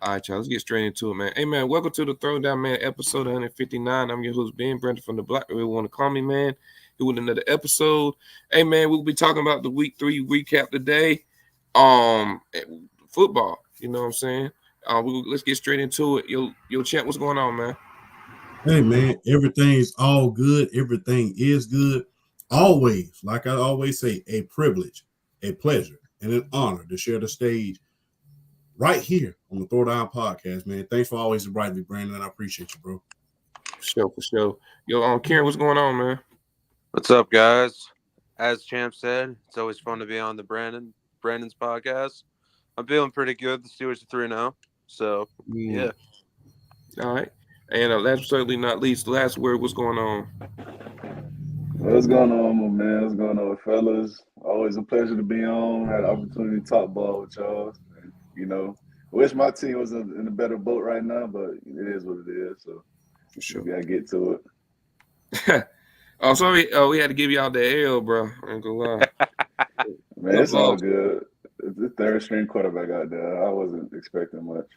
All right, y'all. Let's get straight into it, man. Hey, man, welcome to the Throwdown, man, episode 159. I'm your host, Ben Brandon from the Block. We want to call me, man. Here with another episode. Hey, man, we'll be talking about the Week 3 recap today. Football. You know what I'm saying? Let's get straight into it. Yo, champ, what's going on, man? Hey, man, everything's all good. Everything is good. Always, like I always say, a privilege, a pleasure, and an honor to share the stage right here on the Throwdown podcast, man. Thanks for always inviting me, Brandon. I appreciate you, bro. For sure. Yo, Karen, what's going on, man? What's up, guys? As Champ said, it's always fun to be on the Brandon's podcast. I'm feeling pretty good. The Steelers are 3-0. So, yeah. All right. And last but certainly not least, the last word, what's going on? What's going on, my man? What's going on, fellas? Always a pleasure to be on. Had the opportunity to talk ball with y'all. You know, wish my team was in a better boat right now, but it is what it is. So, for sure, we gotta get to it. Sorry. We had to give y'all the L, bro. I ain't gonna lie. Man, it's all good. It's the third string quarterback out there. I wasn't expecting much.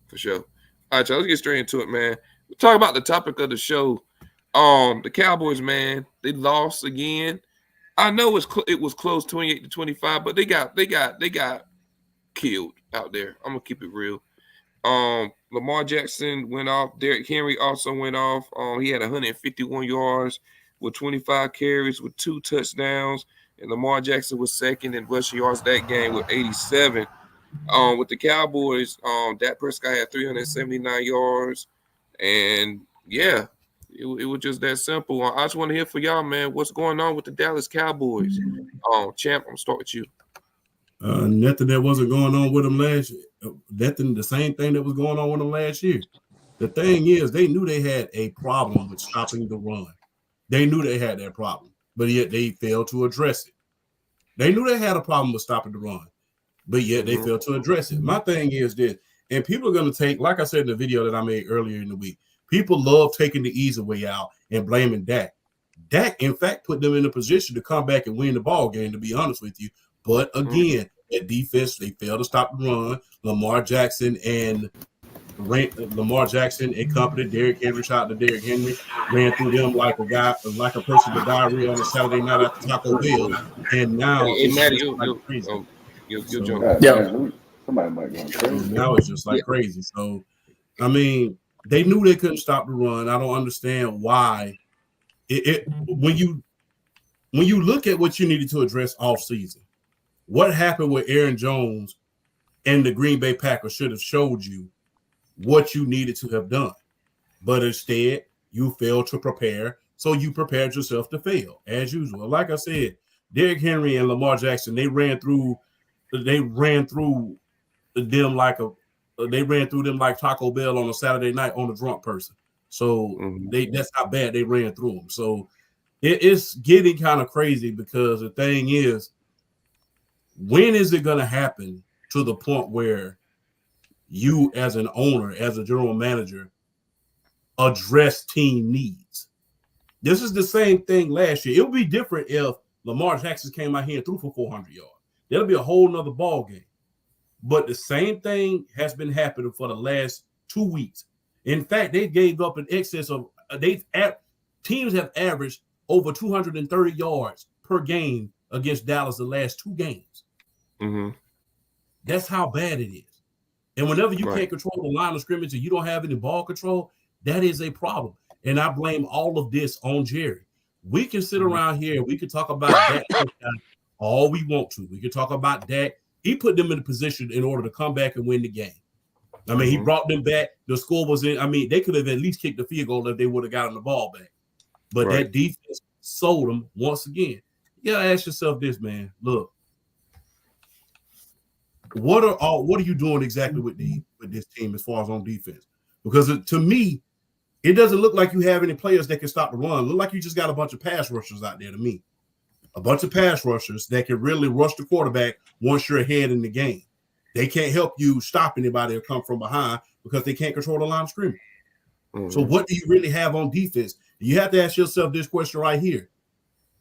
For sure. All right, y'all, let's get straight into it, man. We'll talk about the topic of the show. The Cowboys, man, they lost again. I know it was close, 28-25, but they got killed out there. I'm gonna keep it real. Lamar Jackson went off. Derrick Henry also went off. He had 151 yards with 25 carries with 2 touchdowns, and Lamar Jackson was second in rushing yards that game with 87. With the Cowboys, Dak Prescott had 379 yards, and yeah, it was just that simple. I just want to hear from y'all, man. What's going on with the Dallas Cowboys? Champ, I'm gonna start with you. Nothing that wasn't going on with them last year. The same thing that was going on with them last year. The thing is, they knew they had a problem with stopping the run. They knew they had that problem, but yet they failed to address it. They knew they had a problem with stopping the run, but yet they failed to address it. My thing is this, and people are going to take, like I said in the video that I made earlier in the week, people love taking the easy way out and blaming Dak. Dak, in fact, put them in a position to come back and win the ball game, to be honest with you. But again, that defense, they failed to stop the run. Lamar Jackson and company, Derrick Henry, shout out to Derrick Henry, ran through them like a person with diarrhea on a Saturday night at the Taco Bell. And now somebody might go crazy. Now it's just like crazy. So, I mean, they knew they couldn't stop the run. I don't understand why. When you look at what you needed to address all season, what happened with Aaron Jones and the Green Bay Packers should have showed you what you needed to have done. But instead, you failed to prepare, so you prepared yourself to fail, as usual. Like I said, Derrick Henry and Lamar Jackson, they ran through them like Taco Bell on a Saturday night on a drunk person. So that's how bad they ran through them. So it's getting kind of crazy because the thing is, when is it going to happen to the point where you as an owner, as a general manager, address team needs? This is the same thing last year. It would be different if Lamar Jackson came out here and threw for 400 yards. That'll be a whole nother ball game. But the same thing has been happening for the last 2 weeks. In fact, they gave up an excess of teams have averaged over 230 yards per game against Dallas the last 2 games. That's how bad it is. And whenever you can't control the line of scrimmage and you don't have any ball control, that is a problem. And I blame all of this on Jerry. We can sit around here and we can talk about Dak all we want to. We can talk about Dak. He put them in a position in order to come back and win the game. I mean, he brought them back. The score was in. I mean, they could have at least kicked the field goal if they would have gotten the ball back. But that defense sold them once again. You gotta ask yourself this, man. Look, what are you doing exactly with this team as far as on defense? Because to me, it doesn't look like you have any players that can stop the run. It look like you just got a bunch of pass rushers out there to me. A bunch of pass rushers that can really rush the quarterback once you're ahead in the game. They can't help you stop anybody that come from behind because they can't control the line of scrimmage. So what do you really have on defense? You have to ask yourself this question right here.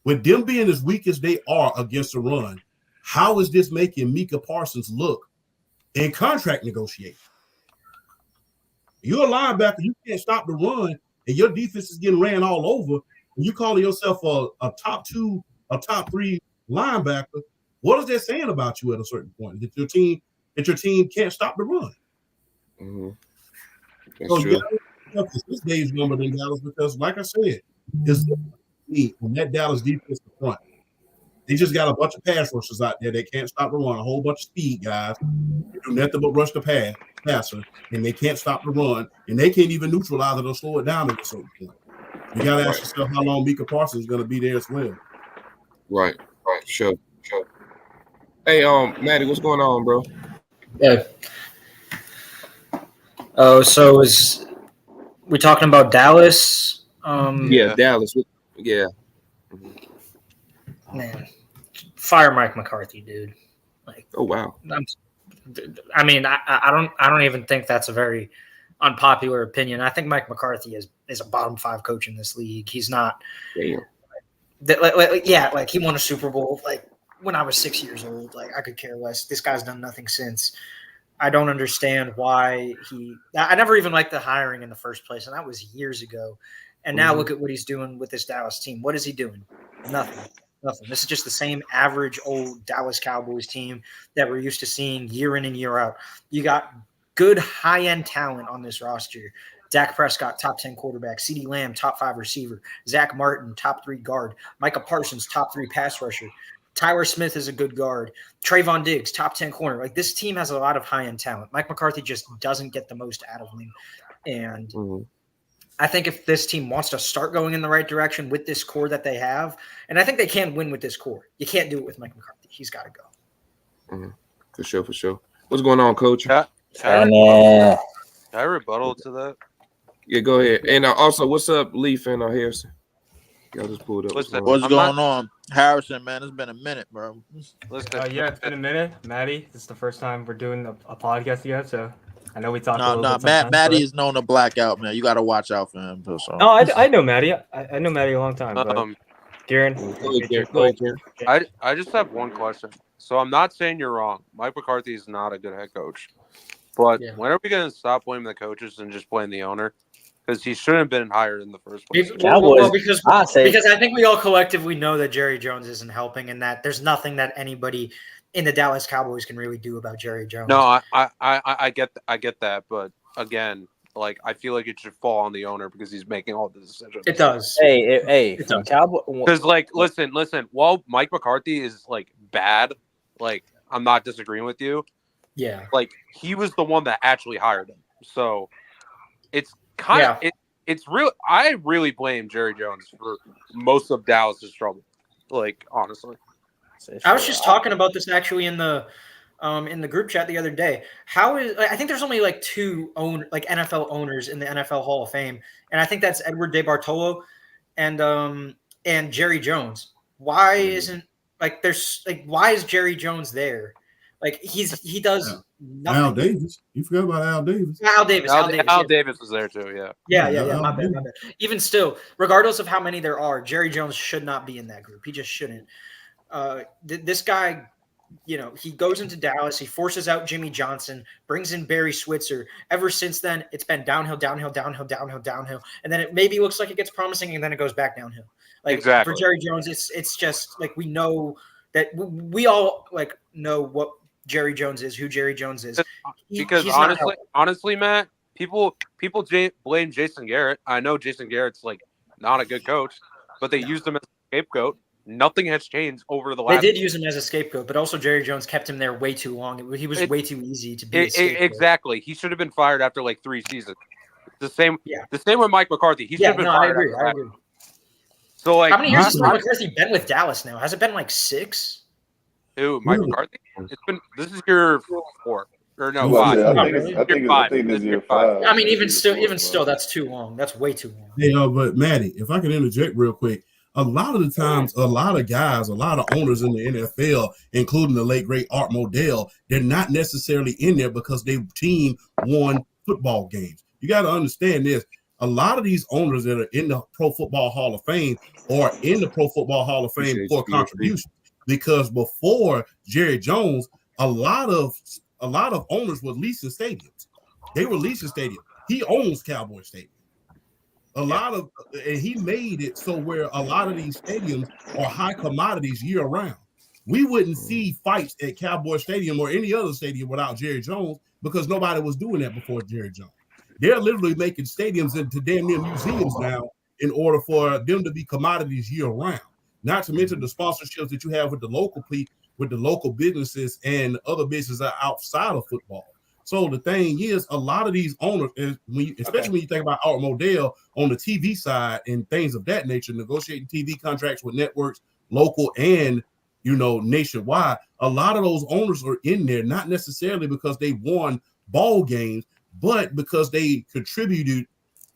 With them being as weak as they are against the run, how is this making Micah Parsons look in contract negotiation? You're a linebacker. You can't stop the run, and your defense is getting ran all over. And you calling yourself a top 2, a top 3 linebacker. What is that saying about you at a certain point? That your team can't stop the run. Mm-hmm. That's So true. this day's number than Dallas because, like I said, it's on that Dallas defensive front. They just got a bunch of pass rushers out there. They can't stop the run. A whole bunch of speed guys. They do nothing but rush the passer, and they can't stop the run, and they can't even neutralize it or slow it down at a certain point. You got to ask yourself how long Micah Parsons is going to be there as well. Right. Sure. Hey, Maddie, what's going on, bro? Yeah. Oh, so we talking about Dallas? Yeah, Dallas. Yeah. Man, fire Mike McCarthy, dude. Like, oh wow. I mean, I don't even think that's a very unpopular opinion. I think Mike McCarthy is a bottom 5 coach in this league. He's not. Damn. Like he won a Super Bowl like when I was 6 years old. Like I could care less. This guy's done nothing since. I don't understand why I never even liked the hiring in the first place, and that was years ago. And now look at what he's doing with this Dallas team. What is he doing? Nothing. This is just the same average old Dallas Cowboys team that we're used to seeing year in and year out. You got good high-end talent on this roster. Dak Prescott, top 10 quarterback. CeeDee Lamb, top 5 receiver. Zach Martin, top 3 guard. Micah Parsons, top 3 pass rusher. Tyler Smith is a good guard. Trayvon Diggs, top 10 corner. Like this team has a lot of high-end talent. Mike McCarthy just doesn't get the most out of them. And I think if this team wants to start going in the right direction with this core that they have, and I think they can win with this core. You can't do it with Mike McCarthy. He's got to go. For sure. What's going on, Coach? Can I rebuttal to that? Yeah, go ahead. And also, what's up, Leaf and Harrison? Y'all just pulled up. What's going on? Harrison, man, it's been a minute, bro. Yeah, it's been a minute. Maddie, this is the first time we're doing a podcast together, so I know we talked a little bit. Maddie is known to black out, man. You got to watch out for him. So. No, I know Maddie. I know Maddie a long time. Kieran, I just have one question. So I'm not saying you're wrong. Mike McCarthy is not a good head coach. But when are we going to stop blaming the coaches and just blame the owner? Because he shouldn't have been hired in the first place. Because I think we all collectively know that Jerry Jones isn't helping and that there's nothing that anybody in the Dallas Cowboys can really do about Jerry Jones. No, I get that. But again, like I feel like it should fall on the owner because he's making all the decisions. It does. Hey, Cowboys. Because like, listen. While Mike McCarthy is like bad, like I'm not disagreeing with you. Yeah. Like he was the one that actually hired him. So it's kind of it's real. I really blame Jerry Jones for most of Dallas's trouble. Like honestly, I was just talking about this actually in the group chat the other day. I think there's only like 2 NFL owners in the NFL Hall of Fame, and I think that's Edward DeBartolo and Jerry Jones. Why isn't why is Jerry Jones there? Like he does nothing. Al Davis. You forgot about Al Davis. Al Davis was there too. Yeah. My bad. Even still, regardless of how many there are, Jerry Jones should not be in that group. He just shouldn't. This guy, he goes into Dallas. He forces out Jimmy Johnson, brings in Barry Switzer. Ever since then, it's been downhill. And then it maybe looks like it gets promising, and then it goes back downhill. Like exactly. For Jerry Jones, it's just like we know that we all like know what Jerry Jones is, who Jerry Jones is. Because honestly, Matt, people blame Jason Garrett. I know Jason Garrett's like not a good coach, but they used him as a scapegoat. Nothing has changed over the last. They did use him as a scapegoat, but also Jerry Jones kept him there way too long. He was way too easy to be. Exactly. He should have been fired after like 3 seasons. The same with Mike McCarthy. He should have been fired. I agree. So like, how many years has Mike McCarthy been with Dallas now? Has it been like 6? Who, Mike McCarthy? This is year 4 or no 5. I think it's year 5. I mean, even still, that's too long. That's way too long. Hey, but Maddie, if I can interject real quick, a lot of the times, a lot of owners in the NFL, including the late great Art Modell, they're not necessarily in there because their team won football games. You got to understand this. A lot of these owners that are in the Pro Football Hall of Fame are in the Pro Football Hall of Fame for contributions. Because before Jerry Jones, a lot of owners were leasing stadiums. They were leasing stadiums. he owns Cowboy Stadium. And he made it so where a lot of these stadiums are high commodities year round. We wouldn't see fights at Cowboy Stadium or any other stadium without Jerry Jones because nobody was doing that before Jerry Jones. They're literally making stadiums into damn near museums now in order for them to be commodities year round. Not to mention the sponsorships that you have with the local businesses and other businesses outside of football. So the thing is, a lot of these owners, especially when you think about Art Modell on the TV side and things of that nature, negotiating TV contracts with networks, local and nationwide, a lot of those owners are in there not necessarily because they won ball games, but because they contributed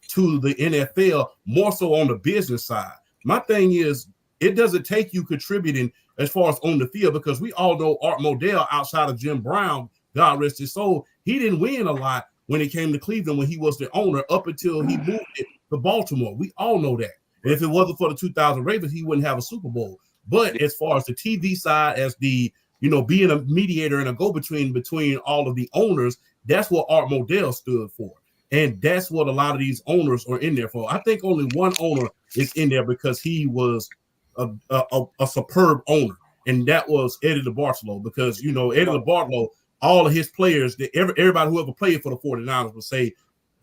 to the NFL more so on the business side. My thing is, it doesn't take you contributing as far as on the field, because we all know Art Modell, outside of Jim Brown, God rest his soul, he didn't win a lot when it came to Cleveland when he was the owner up until he moved it to Baltimore. We all know that. And if it wasn't for the 2000 Ravens, he wouldn't have a Super Bowl. But as far as the TV side, as the, being a mediator and a go-between between all of the owners, that's what Art Modell stood for. And that's what a lot of these owners are in there for. I think only one owner is in there because he was a superb owner, and that was Eddie DeBartolo. Because, Eddie DeBartolo, all of his players, everybody who ever played for the 49ers would say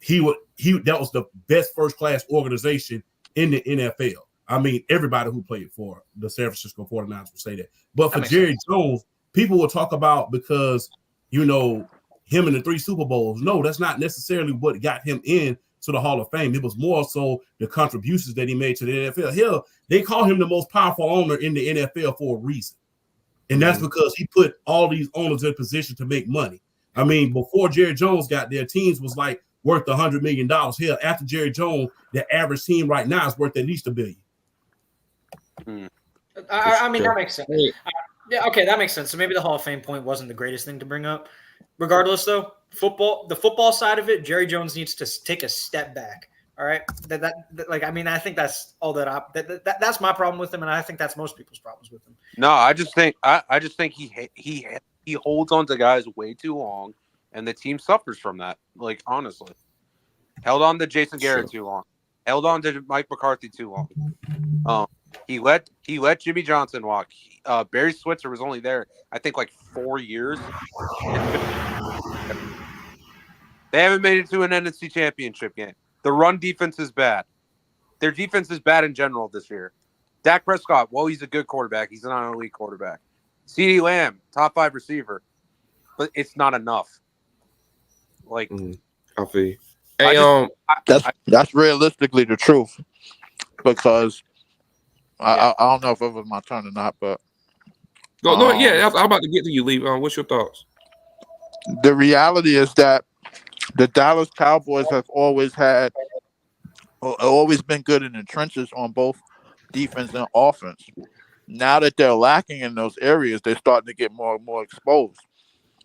that was the best first-class organization in the NFL. I mean, everybody who played for the San Francisco 49ers would say that. But for Jerry Jones, people will talk about because, him in the 3 Super Bowls. No, that's not necessarily what got him in to the Hall of Fame. It was more so the contributions that he made to the NFL. Hell, they call him the most powerful owner in the NFL for a reason. And that's because he put all these owners in position to make money. I mean, before Jerry Jones got there, teams was like worth $100 million. Hell, after Jerry Jones, the average team right now is worth at least $1 billion. I mean, that makes sense. Yeah, okay, that makes sense. So maybe the Hall of Fame point wasn't the greatest thing to bring up. Regardless, though, the football side of it, Jerry Jones needs to take a step back. All right, I think that's all that's my problem with him, and I think that's most people's problems with him. No, I just think he holds on to guys way too long, and the team suffers from that. Like, honestly, held on to Jason Garrett too long, held on to Mike McCarthy too long. He let Jimmy Johnson walk. Barry Switzer was only there, I think, like 4 years. They haven't made it to an NFC championship game. The run defense is bad. Their defense is bad in general this year. Dak Prescott, he's a good quarterback. He's not an elite quarterback. CeeDee Lamb, top 5 receiver. But it's not enough. Like, I feel. Hey, that's realistically the truth. Because I don't know if it was my turn or not, but I'm about to get to you, Lee. What's your thoughts? The reality is that the Dallas Cowboys have always been good in the trenches on both defense and offense. Now that they're lacking in those areas, they're starting to get more and more exposed.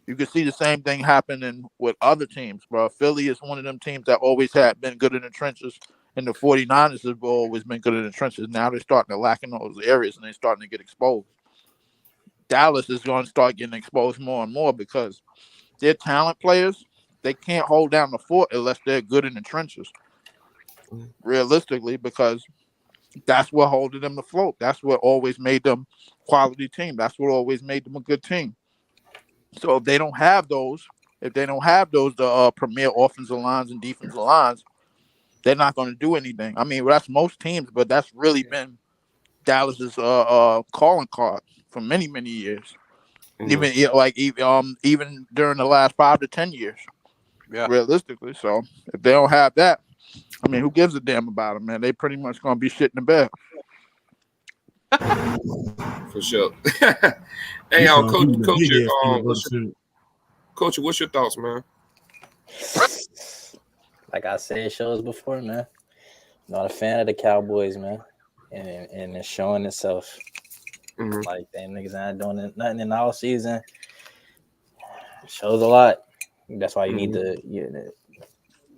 You can see the same thing happening with other teams, bro. Philly is one of them teams that always had been good in the trenches, and the 49ers have always been good in the trenches. Now they're starting to lack in those areas, and they're starting to get exposed. Dallas is going to start getting exposed more and more because their talent players, they can't hold down the fort unless they're good in the trenches. Realistically, because that's what holding them afloat. That's what always made them quality team. That's what always made them a good team. So if they don't have those, the premier offensive lines and defensive lines, they're not going to do anything. I mean, that's most teams, but that's really been Dallas's calling card for many, many years. Even during the last 5 to 10 years. Yeah. Realistically. So if they don't have that, I mean, who gives a damn about them, man? They pretty much gonna be shit in the bed. For sure. Hey, Coach, what's your thoughts, man? Like I said shows before, man. Not a fan of the Cowboys, man. And it's showing itself. Like, them niggas ain't doing nothing in the all season. Shows a lot. That's why you need to,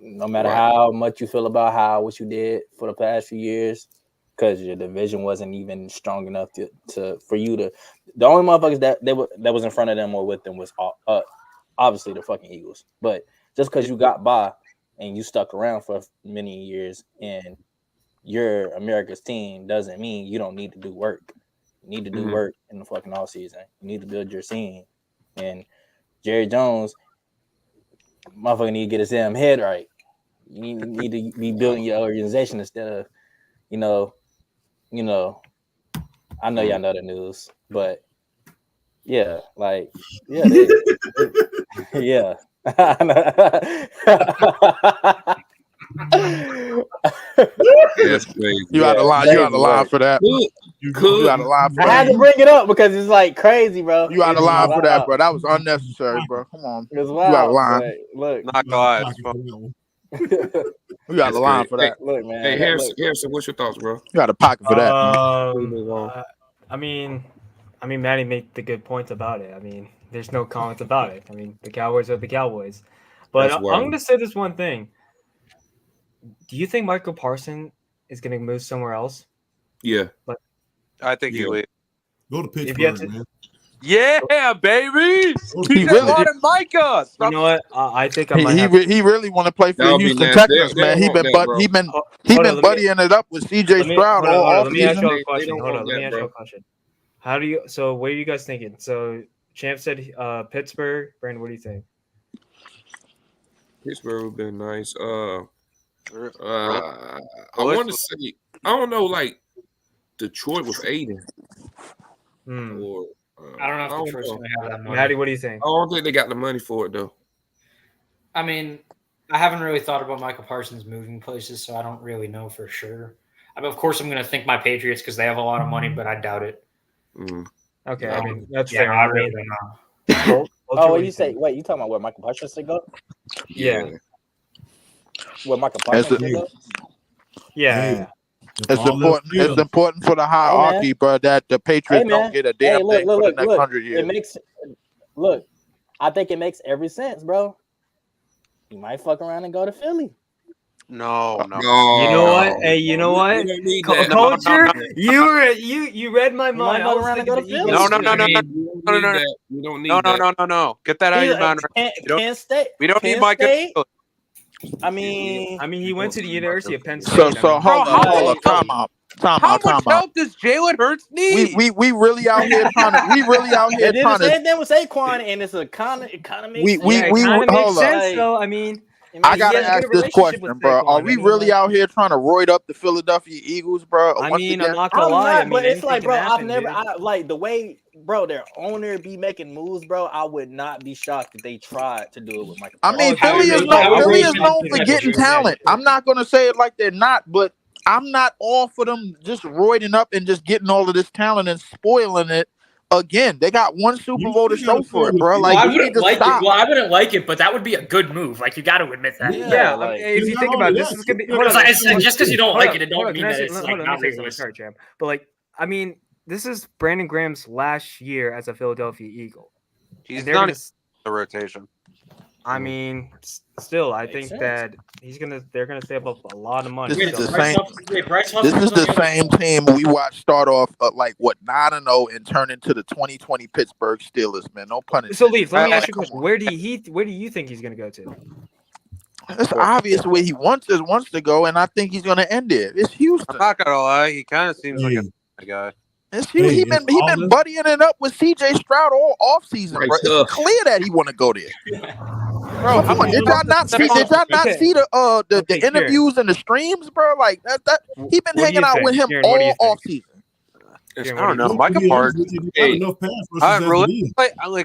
no matter how much you feel about what you did for the past few years, because your division wasn't even strong enough for you to. The only motherfuckers that was in front of them or with them was obviously the fucking Eagles. But just because you got by and you stuck around for many years, and you're America's team, doesn't mean you don't need to do work. You need to do work in the fucking off season. You need to build your team. And Jerry Jones, motherfucker, need to get his damn head right. You need to be building your organization instead of, I know y'all know the news, but yeah, like, yeah, yeah. That's crazy. You out of line. You out of line for that. You out of line for I that. had to bring it up because it's like crazy, bro. You out of line for that, bro. That was unnecessary, bro. Come on. It was You out of wild. line. Look, Not glad. You out of line for that. look, man. Hey, Harrison, what's your thoughts, bro? You out of pocket for that. I mean, Maddie made the good points about it. I mean, there's no comments about it. I mean, the Cowboys are the Cowboys. But I'm going to say this one thing. Do you think Michael Parsons is going to move somewhere else? Yeah. I think he will. Go to Pittsburgh, man. Yeah, baby. He really Micah. You know what? I think I might he really want to play for the Houston Texans, man. He been buddying it up with CJ Stroud all Let me ask you a offseason. question. So what are you guys thinking? So Champ said Pittsburgh. Brandon, what do you think? Pittsburgh would have been nice. I want to say, I don't know, like Detroit with Aiden. Or I don't know if Detroit's going to have that money. Maddie, what do you think? I don't think they got the money for it though. I mean, I haven't really thought about Michael Parsons moving places, so I don't really know for sure. I mean, of course, I'm going to think my Patriots because they have a lot of money, but I doubt it. Okay, I mean that's fair. I really don't know. What you say? Wait, you talking about where Michael Parsons should go? Yeah. Where Michael Parsons should go? Yeah. It's important for the hierarchy, bro, that the Patriots don't get a damn thing for the next 100 years. I think it makes every sense, bro. You might fuck around and go to Philly. No. You know what? Hey, you know what? Culture. You read my mind. No. We don't need No. Get that out of your mind. Can't stay. We don't need Micah. I mean, he went to the University of Penn State. So hold on. Time out. How much help does Jalen Hurts need? We really out here trying to. We really out here trying to. Same thing with Saquon, and it's a kind of we hold sense, though. I mean, I gotta ask this question, bro. Are we really out here trying to roid up the Philadelphia Eagles, bro? I mean, I'm not gonna lie. But it's like, bro, I like the way, bro, their owner be making moves, bro. I would not be shocked if they tried to do it with Michael. I mean, Philly is known for getting talent. I'm not gonna say it like they're not, but I'm not all for them just roiding up and just getting all of this talent and spoiling it. Again, they got one Super Bowl to show for it, bro. Like, I wouldn't like it. Well, I wouldn't like it, but that would be a good move. Like, you got to admit that. Yeah, like, if you think about it, this is gonna be. Just because you don't like it don't mean that it's like not realistic. Sorry, champ. But like, I mean, this is Brandon Graham's last year as a Philadelphia Eagle. He's not the rotation. I mean, still, I think that they're gonna save up a lot of money. This is the same team we watched start off 9-0 and turn into the 2020 Pittsburgh Steelers, man. No pun intended. So, Leaf, let me ask you a question. Where do you think he's gonna go to? It's obvious where he wants to go, and I think he's gonna end it. It's Houston. I'm not gonna lie, he kind of seems like a guy. He been buddying it up with CJ Stroud all off season, bro. It's clear that he want to go there. Bro, come on. Did y'all not see the interviews and the streams, bro? Like that he been hanging out with him all off season. I don't know. Micah Parsons.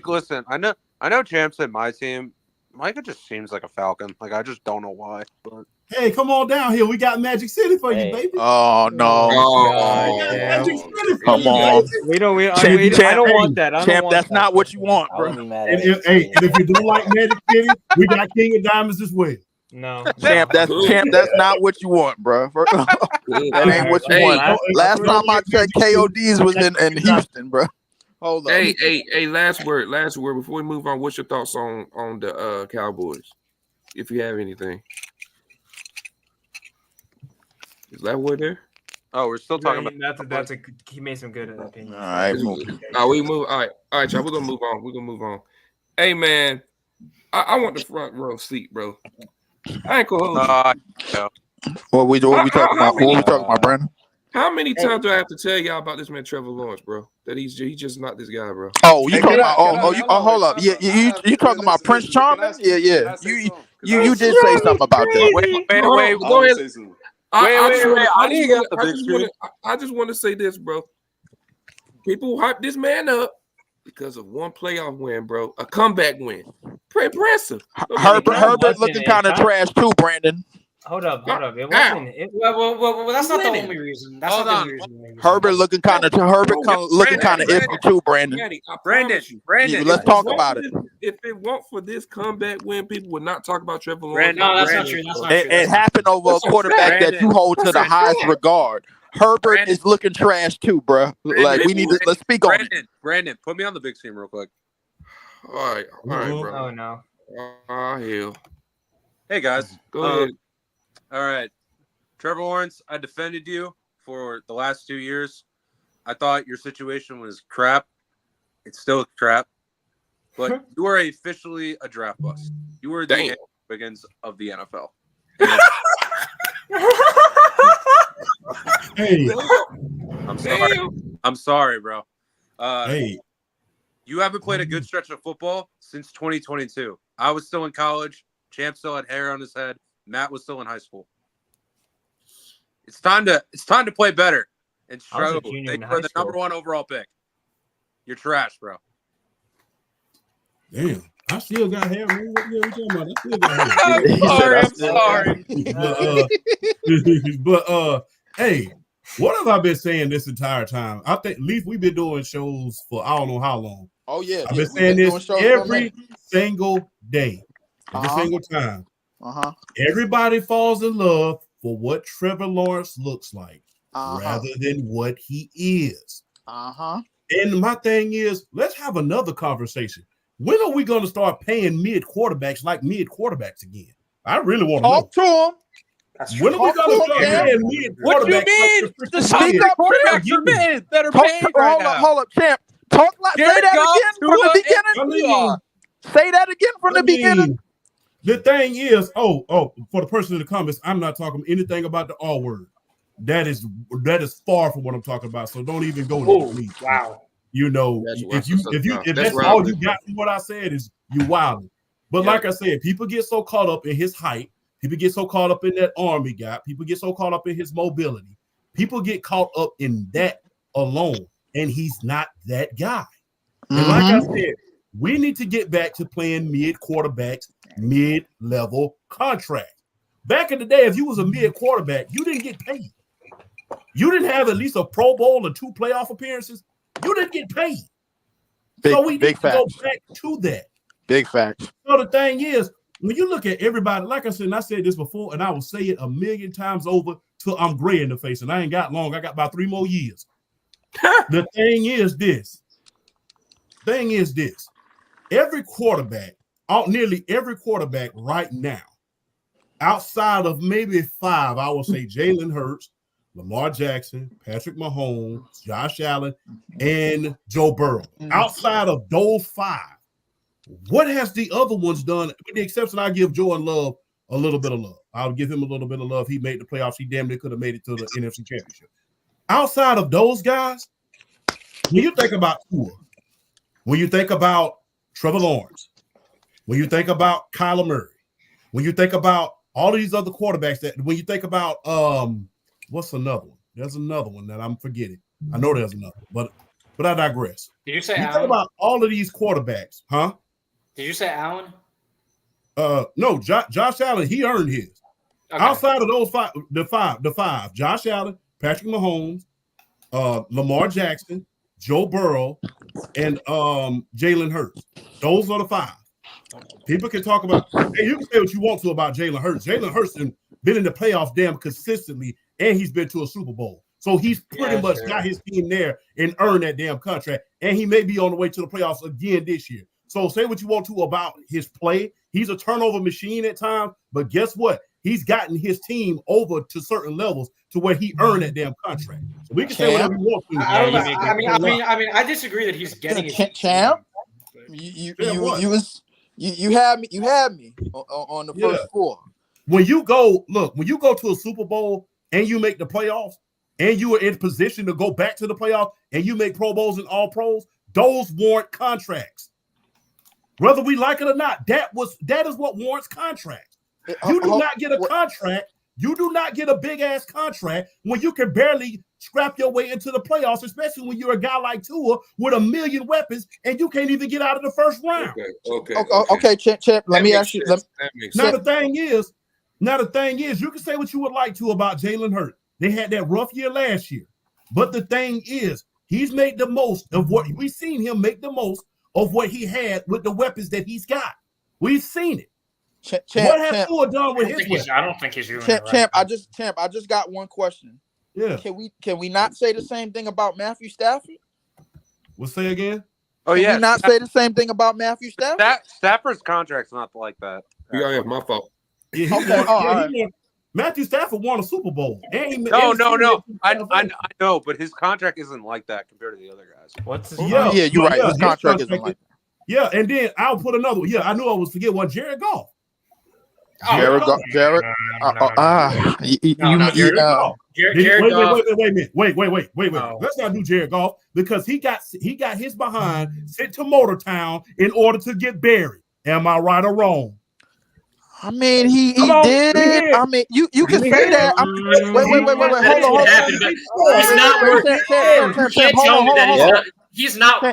Listen, I know Champ said my team. Micah just seems like a Falcon. Like, I just don't know why. But hey, come on down here. We got Magic City for you, baby. Oh no! Magic City for come on. I don't want that. Champ, that's not what you want, bro. And if you don't like Magic City, we got King of Diamonds as well. No, Champ, that's not what you want, bro. That ain't what you want. Last time I checked, KODs was in Houston, bro. Hold on. Hey, last word before we move on. What's your thoughts on the Cowboys? If you have anything. Is that word there? Oh, we're still talking about he made some good opinions. All right, we move. All right, y'all. We're gonna move on. Hey, man, I want the front row seat, bro. I ain't gonna hold you. What we talking about? What we talking about, Brandon? How many times do I have to tell y'all about this man Trevor Lawrence, bro? That he's just not this guy, bro. Oh, you talking about? Hold up. Yeah, you talking about Prince Charming? Yeah. You did say something about that. Wait. Go ahead. I just want to say this, bro. People hype this man up because of one playoff win, bro. A comeback win. Pretty impressive. Herbert looking kind of trash too, Brandon. Hold up. It wasn't. Well, that's not the only reason. That's not the only reason. Herbert looking kind of iffy too, Brandon. Brandon, let's talk about it. If it weren't for this comeback win, people would not talk about Trevor Lawrence. No, that's not true. It happened over a quarterback that you hold to the highest regard. Herbert is looking trash too, bro. Like let's speak on it. Brandon, put me on the big screen real quick. All right, bro. Oh no. Hell. Hey guys, go ahead. All right, Trevor Lawrence, I defended you for the last 2 years. I thought your situation was crap. It's still crap, but you are officially a draft bust. You were the Wiggins of the NFL. Hey, I'm sorry, bro. Hey, you haven't played a good stretch of football since 2022. I was still in college. Champ still had hair on his head. Matt was still in high school. It's time to play better and struggle. For the number 1 overall pick. You're trash, bro. Damn. I still got hair, man. What you talking about? I still got hair. I'm sorry. Hey, what have I been saying this entire time? I think, Leaf, we've been doing shows for I don't know how long. Oh, yeah. I've been saying this every single day, every single time. Everybody falls in love for what Trevor Lawrence looks like rather than what he is. And my thing is, let's have another conversation. When are we going to start paying mid quarterbacks like mid quarterbacks again? I really want to know. Talk to him. When are we going to start paying mid quarterbacks? What do you mean? The speak up quarterbacks are mid that are paid right now. Hold up, champ. Say that again from the beginning. Say that again from the beginning. The thing is, for the person in the comments, I'm not talking anything about the R word. That is far from what I'm talking about. So don't even go there, please. Wow. You know, if that's all you got from what I said is you wilding. But like I said, people get so caught up in his height, people get so caught up in that arm he got, people get so caught up in his mobility, people get caught up in that alone, and he's not that guy. And like I said, we need to get back to playing mid quarterbacks, mid-level contracts. Back in the day, if you was a mid quarterback, you didn't get paid. You didn't have at least a Pro Bowl or 2 playoff appearances. You didn't get paid. So we need to go back to that. Big facts. So the thing is, when you look at everybody, like I said, and I said this before, and I will say it 1,000,000 times over till I'm gray in the face, and I ain't got long. I got about 3 more years. The thing is this. Every quarterback, nearly every quarterback right now, outside of maybe 5, I will say Jalen Hurts, Lamar Jackson, Patrick Mahomes, Josh Allen, and Joe Burrow. Outside of those 5, what has the other ones done? With the exception, I give Jordan Love a little bit of love. I'll give him a little bit of love. He made the playoffs. He damn near could have made it to the NFC Championship. Outside of those guys, when you think about Tua, when you think about Trevor Lawrence, when you think about Kyler Murray, when you think about all of these other quarterbacks, when you think about what's another one? There's another one that I'm forgetting. I know there's another, but I digress. Did you say You Allen? think about all of these quarterbacks, huh? Did you say Allen? No, Josh Allen, he earned his. Okay. Outside of those 5, the five, Josh Allen, Patrick Mahomes, Lamar Jackson, Joe Burrow, and Jalen Hurts. Those are the 5. People can talk about, hey, you can say what you want to about Jalen Hurts. Jalen Hurts has been in the playoffs damn consistently, and he's been to a Super Bowl. So he's pretty much got his team there and earned that damn contract. And he may be on the way to the playoffs again this year. So say what you want to about his play. He's a turnover machine at times, but guess what? He's gotten his team over to certain levels to where he earned that damn contract. So we can say whatever we want to. I disagree that he's getting his champ. You had me on the first 4. when you go to a Super Bowl and you make the playoffs and you are in position to go back to the playoffs and you make Pro Bowls and All Pros, those warrant contracts. Whether we like it or not, that is what warrants contracts. You do not get a contract. You do not get a big ass contract when you can barely scrap your way into the playoffs, especially when you're a guy like Tua with a million weapons and you can't even get out of the first round. Okay, Champ. Let me ask you. Now the thing is, you can say what you would like to about Jalen Hurts. They had that rough year last year, but the thing is, he's made the most of what we've seen him make the most of what he had with the weapons that he's got. We've seen it. What has Tua done with his weapons? I don't think he's doing Champ, it right. I just got one question. Yeah. Can we not say the same thing about Matthew Stafford? We'll say again. Oh, Can we not say the same thing about Matthew Stafford? Stafford's contract's not like that. Yeah, my fault. Yeah, Matthew Stafford won a Super Bowl. No. I know, but his contract isn't like that compared to the other guys. What's his Yeah, you're right. His contract isn't like that. Yeah, and then I'll put another one. Yeah, I knew I was forget one. Jared Goff. Jared Goff. Jared Wait. Let's not do Jared Goff because he got his behind sent to Motortown in order to get buried. Am I right or wrong? I mean, he did. I mean, you can say that. Hold on. He's not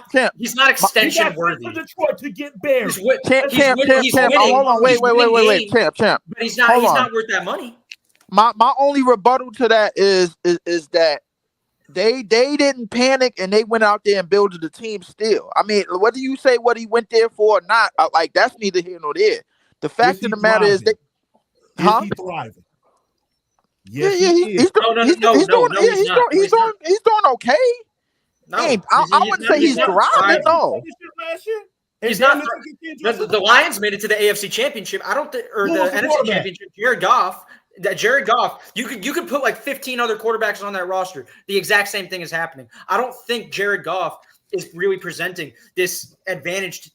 extension worthy. Detroit to get buried. Hold on. Wait. Champ. But he's not worth that money. My only rebuttal to that is that they didn't panic and they went out there and built the team still. I mean, whether you say what he went there for or not, like that's neither here nor there. The fact of the matter is that he's thriving. Yes, he's doing okay. No, I wouldn't say he's thriving. No, he's not. The Lions made it to the AFC Championship. I don't think, or the NFC Championship. Jared Goff. You could put like 15 other quarterbacks on that roster. The exact same thing is happening. I don't think Jared Goff is really presenting this advantage,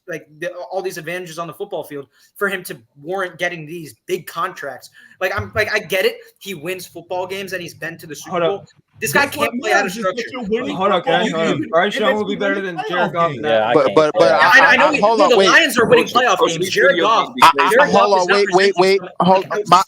all these advantages on the football field for him to warrant getting these big contracts. I get it. He wins football games and he's been to the Super Bowl. This guy can't play out of structure. Hold on. Bryce Young will be better than Jared Goff. Yeah, I know. The Lions are winning playoff games. Jared Goff. Wait.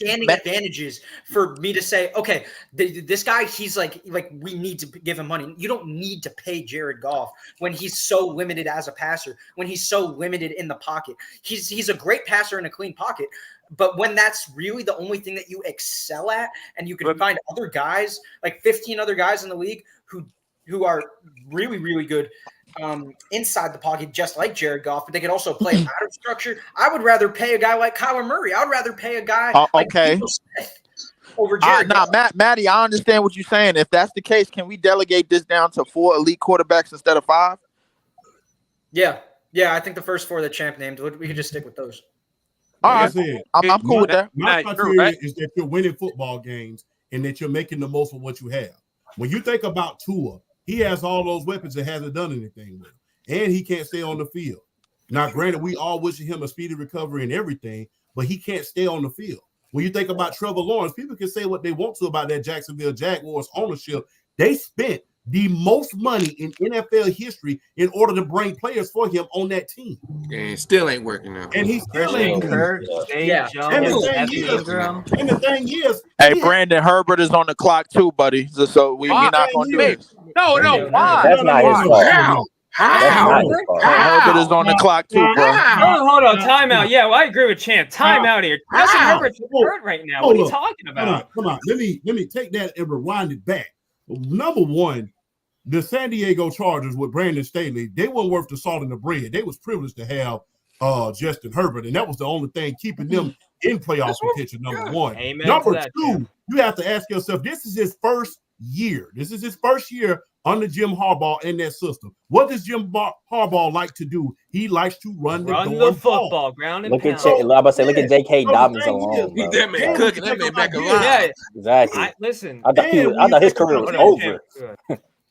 Standing advantages for me to say, okay, this guy, he's like we need to give him money. You don't need to pay Jared Goff when he's so limited as a passer, when he's so limited in the pocket. He's a great passer in a clean pocket. But when that's really the only thing that you excel at, and you can find other guys, like 15 other guys in the league who are really, really good inside the pocket, just like Jared Goff, but they can also play out of structure. I would rather pay a guy like Kyler Murray. I would rather pay a guy like Smith over Jared Goff. Matty, I understand what you're saying. If that's the case, can we delegate this down to 4 elite quarterbacks instead of 5? Yeah. I think the first 4 that Champ named, we could just stick with those. All right, I'm cool with that. My criteria is that you're winning football games and that you're making the most of what you have. When you think about Tua, he has all those weapons and hasn't done anything with them, and he can't stay on the field. Now, granted, we all wishing him a speedy recovery and everything, but he can't stay on the field. When you think about Trevor Lawrence, people can say what they want to about that Jacksonville Jaguars ownership. They spent the most money in NFL history in order to bring players for him on that team. And still ain't working out. And he still ain't working. And the thing is, hey, Brandon Herbert is on the clock too, buddy. So we're not going to do it. No, why? That's not his fault. How? Herbert is on the clock too, bro. Hold on, timeout. Yeah, well, I agree with Champ. Timeout here. Justin Herbert's hurt right now. What are you talking about? Come on. Let me take that and rewind it back. Number one, the San Diego Chargers with Brandon Staley, they weren't worth the salt and the bread. They was privileged to have Justin Herbert, and that was the only thing keeping them in playoff contention, number one. Amen. Number two, you have to ask yourself, this is his first year. This is his first year under Jim Harbaugh in that system. What does Jim Harbaugh like to do? He likes to run the football, ground and look at J.K. Dobbins alone. Keep that man cooking. That man back alive. Yeah, exactly. I thought his career was over.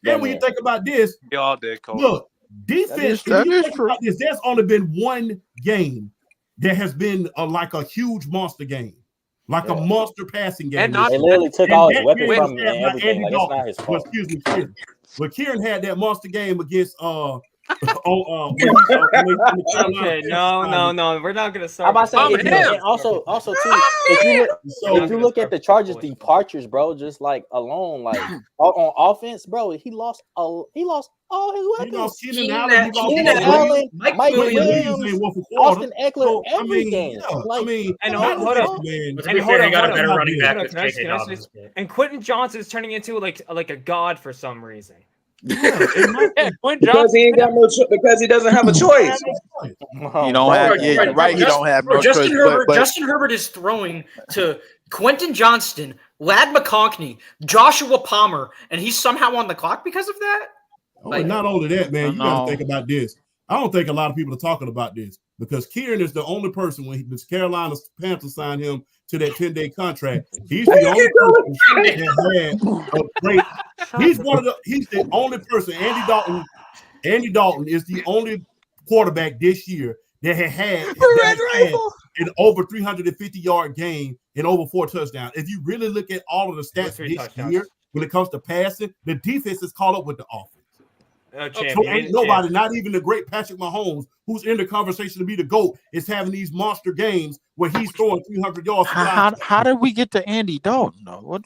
Then when you think about this, y'all did, Cole. Look, defense. There's only been one game that has been like a huge monster game. like a monster passing game. And not they literally took all his weapons from him and Andy everything. Like, it's Dalton. not his fault. Excuse me, Kieran. But Kieran had that monster game against Okay, no, we're not gonna start. I'm about to say, and also too, if you look at the Chargers' departures, bro, just like alone, like on offense, bro, he lost all his weapons. Keenan Allen, Mike Williams, Austin Eckler, So, everything. And hold on. To be fair, he got a better running back with J.K. Dobbins. And Quentin Johnson is turning into like a god for some reason. Because he ain't got no because he doesn't have a choice. You don't have, yeah, you're right. You don't have no choice. Justin Herbert is throwing to Quentin Johnston, Lad McConkey, Joshua Palmer, and he's somehow on the clock because of that. Like, not only that, man, you got to think about this. I don't think a lot of people are talking about this because Kieran is the only person when the Carolina Panthers signed him to that 10-day contract. He's the only person that had a great. He's the only person. Andy Dalton is the only quarterback this year that had an over 350-yard game and over 4 touchdowns. If you really look at all of the stats this year, when it comes to passing, the defense is caught up with the offense. So ain't nobody, not even the great Patrick Mahomes, who's in the conversation to be the GOAT, is having these monster games where he's throwing 300 yards. How did we get to Andy Dalton? No, what?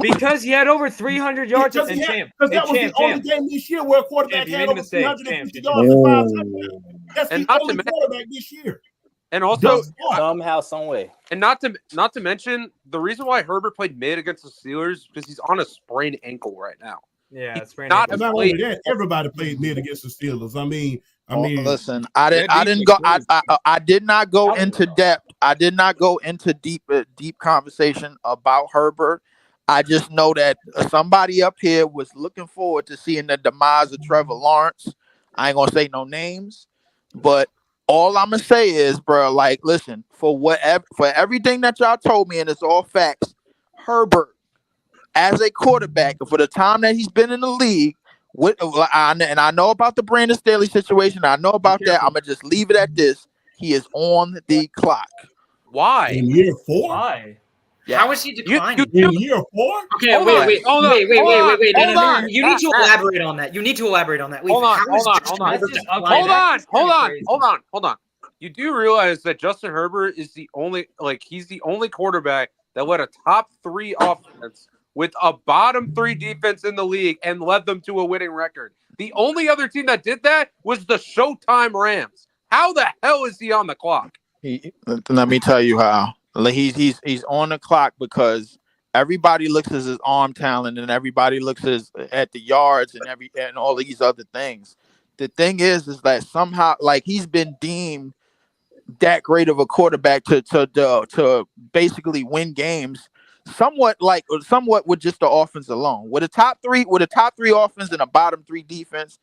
Because he had over 300 yards because that was the only game this year where a quarterback had over 350 yards and 5 touchdowns. That's the only quarterback this year. And also somehow, some way. And not to mention the reason why Herbert played mid against the Steelers because he's on a sprained ankle right now. Yeah, it's not only that. Everybody played mid against the Steelers. I mean, listen, I did not go into depth. I did not go into deep conversation about Herbert. I just know that somebody up here was looking forward to seeing the demise of Trevor Lawrence. I ain't gonna say no names, but all I'm gonna say is, bro, like, listen, for everything that y'all told me, and it's all facts, Herbert, as a quarterback, for the time that he's been in the league, and I know about the Brandon Staley situation, I know about that. I'm gonna just leave it at this: he is on the clock. Why? In year 4? Why? Yeah. How is he declining? In year 4? Okay, wait. You need to elaborate on that. Hold on. You do realize that Justin Herbert is he's the only quarterback that led a top 3 offense with a bottom 3 defense in the league and led them to a winning record. The only other team that did that was the Showtime Rams. How the hell is he on the clock? Let me tell you how. He's on the clock because everybody looks at his arm talent and everybody looks at the yards and all these other things. The thing is that somehow, like, he's been deemed that great of a quarterback to basically win games. Somewhat with just the offense alone. With a top three offense and a bottom 3 defense,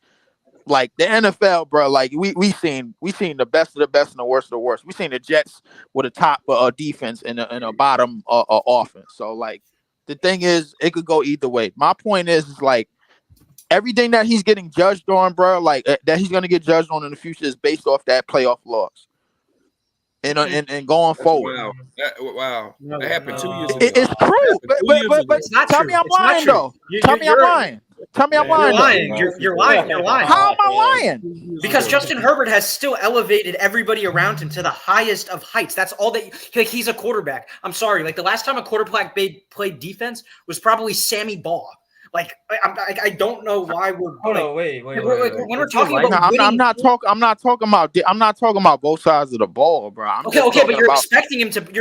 like the NFL, bro. Like we seen the best of the best and the worst of the worst. We seen the Jets with a top defense and a bottom offense. So like the thing is, it could go either way. My point is like everything that he's getting judged on, bro, like that he's gonna get judged on in the future is based off that playoff loss. And going forward. Wow. That happened 2 years ago. It's true. But tell me I'm lying, though. Tell me I'm lying. You're lying. How am I lying? Because Justin Herbert has still elevated everybody around him to the highest of heights. That's all that he's a quarterback. I'm sorry. Like the last time a quarterback played defense was probably Sammy Baugh. Like I don't know why we're. Wait. When we're talking about I'm not talking about both sides of the ball, bro. Okay, but you're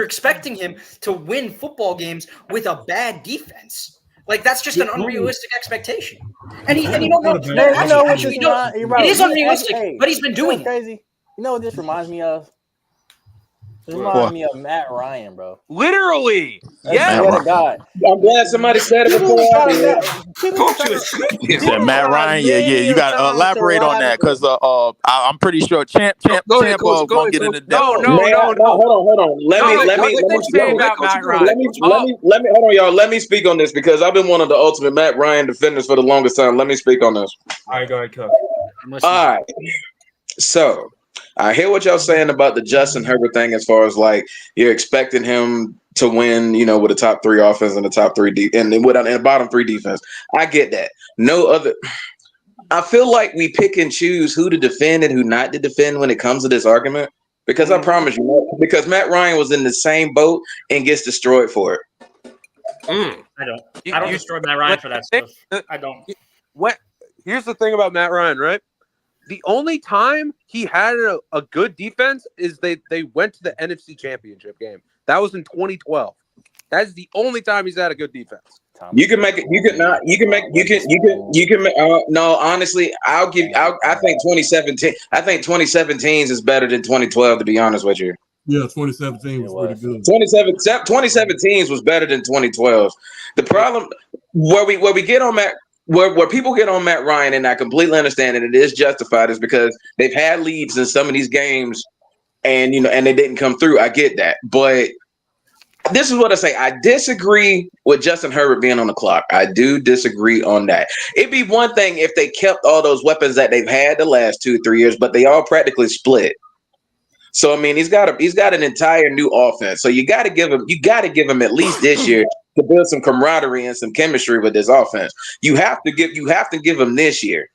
expecting him to win football games with a bad defense. Like that's just an unrealistic expectation. And you don't know. It is unrealistic, but he's been doing it. Crazy. You know what this reminds me of? It reminds me of Matt Ryan, bro. Literally. Yeah. I'm glad somebody said it before. Matt Ryan, yeah. You got to elaborate on that because I'm pretty sure Champ going to get into depth. No. Hold on. Let me speak on this because I've been one of the ultimate Matt Ryan defenders for the longest time. Let me speak on this. All right, go ahead, Cook. All right. So I hear what y'all saying about the Justin Herbert thing as far as like you're expecting him to win, with a top 3 offense and a top 3 and then with a bottom 3 defense. I get that. No other. I feel like we pick and choose who to defend and who not to defend when it comes to this argument. Because I promise you, because Matt Ryan was in the same boat and gets destroyed for it. I don't destroy Matt Ryan for that stuff. I don't. Here's the thing about Matt Ryan, right? The only time he had a good defense is they went to the NFC Championship game. That was in 2012. That's the only time he's had a good defense. You can make it. You can not. You can make. You can. No, honestly, I think 2017. I think 2017 is better than 2012. To be honest with you. Yeah, 2017 was pretty good. 2017 was better than 2012. The problem where we get on Matt, where people get on Matt Ryan, and I completely understand it. It is justified, is because they've had leads in some of these games, and and they didn't come through. I get that, but. This is what I say. I disagree with Justin Herbert being on the clock. I do disagree on that. It'd be one thing if they kept all those weapons that they've had the last 2-3 years, but they all practically split. So I mean, he's got an entire new offense. So you got to give him at least this year to build some camaraderie and some chemistry with this offense. You have to give him this year.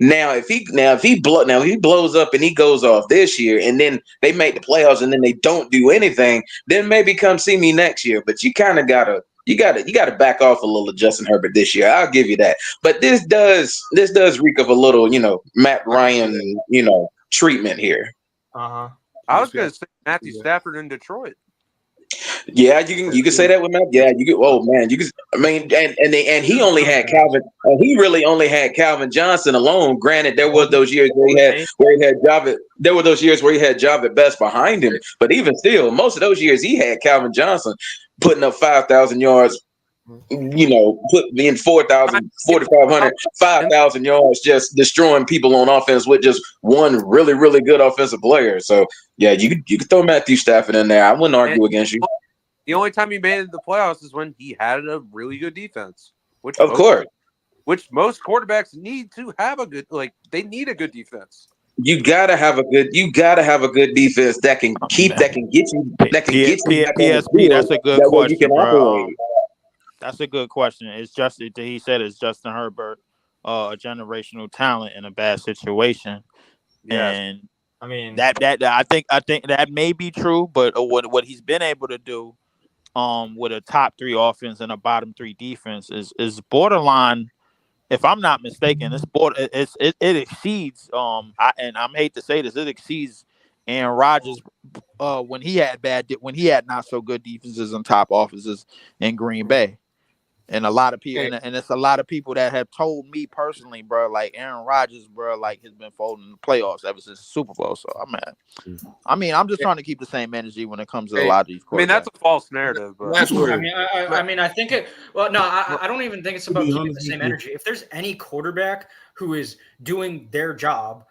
Now, if he blows up and he goes off this year, and then they make the playoffs and then they don't do anything, then maybe come see me next year. But you kind of gotta back off a little of Justin Herbert this year. I'll give you that. But this does reek of a little, Matt Ryan, treatment here. I was gonna say Matthew Stafford in Detroit. Yeah, you can say that with Matt. Yeah, you can. Oh man, you can. I mean, and he only had Calvin. He really only had Calvin Johnson alone. Granted, there were those years where he had Javit. There were those years where he had Javit Best behind him. But even still, most of those years he had Calvin Johnson putting up 5,000 yards. Put in 4,000, 4,500, 5,000 yards, just destroying people on offense with just one really, really good offensive player. So yeah, you could throw Matthew Stafford in there. I wouldn't argue against you. The only time he made it to the playoffs is when he had a really good defense. Which most quarterbacks need to have a good, they need a good defense. You gotta have a good defense that can get you PSP. That's a good question, bro. That's a good question. He said it's Justin Herbert, a generational talent in a bad situation. Yes. And I mean that I think that may be true, but what he's been able to do with a top 3 offense and a bottom 3 defense is borderline, if I'm not mistaken, it exceeds I hate to say this, it exceeds Aaron Rodgers when he had not so good defenses and top offenses in Green Bay. And a lot of people, and it's a lot of people that have told me personally, bro, like Aaron Rodgers, bro, has been folding in the playoffs ever since the Super Bowl. So I'm just trying to keep the same energy when it comes to a lot of these quarterbacks. I mean, that's a false narrative. But I think it. Well, no, I don't even think it's about keeping the same energy. If there's any quarterback who is doing their job,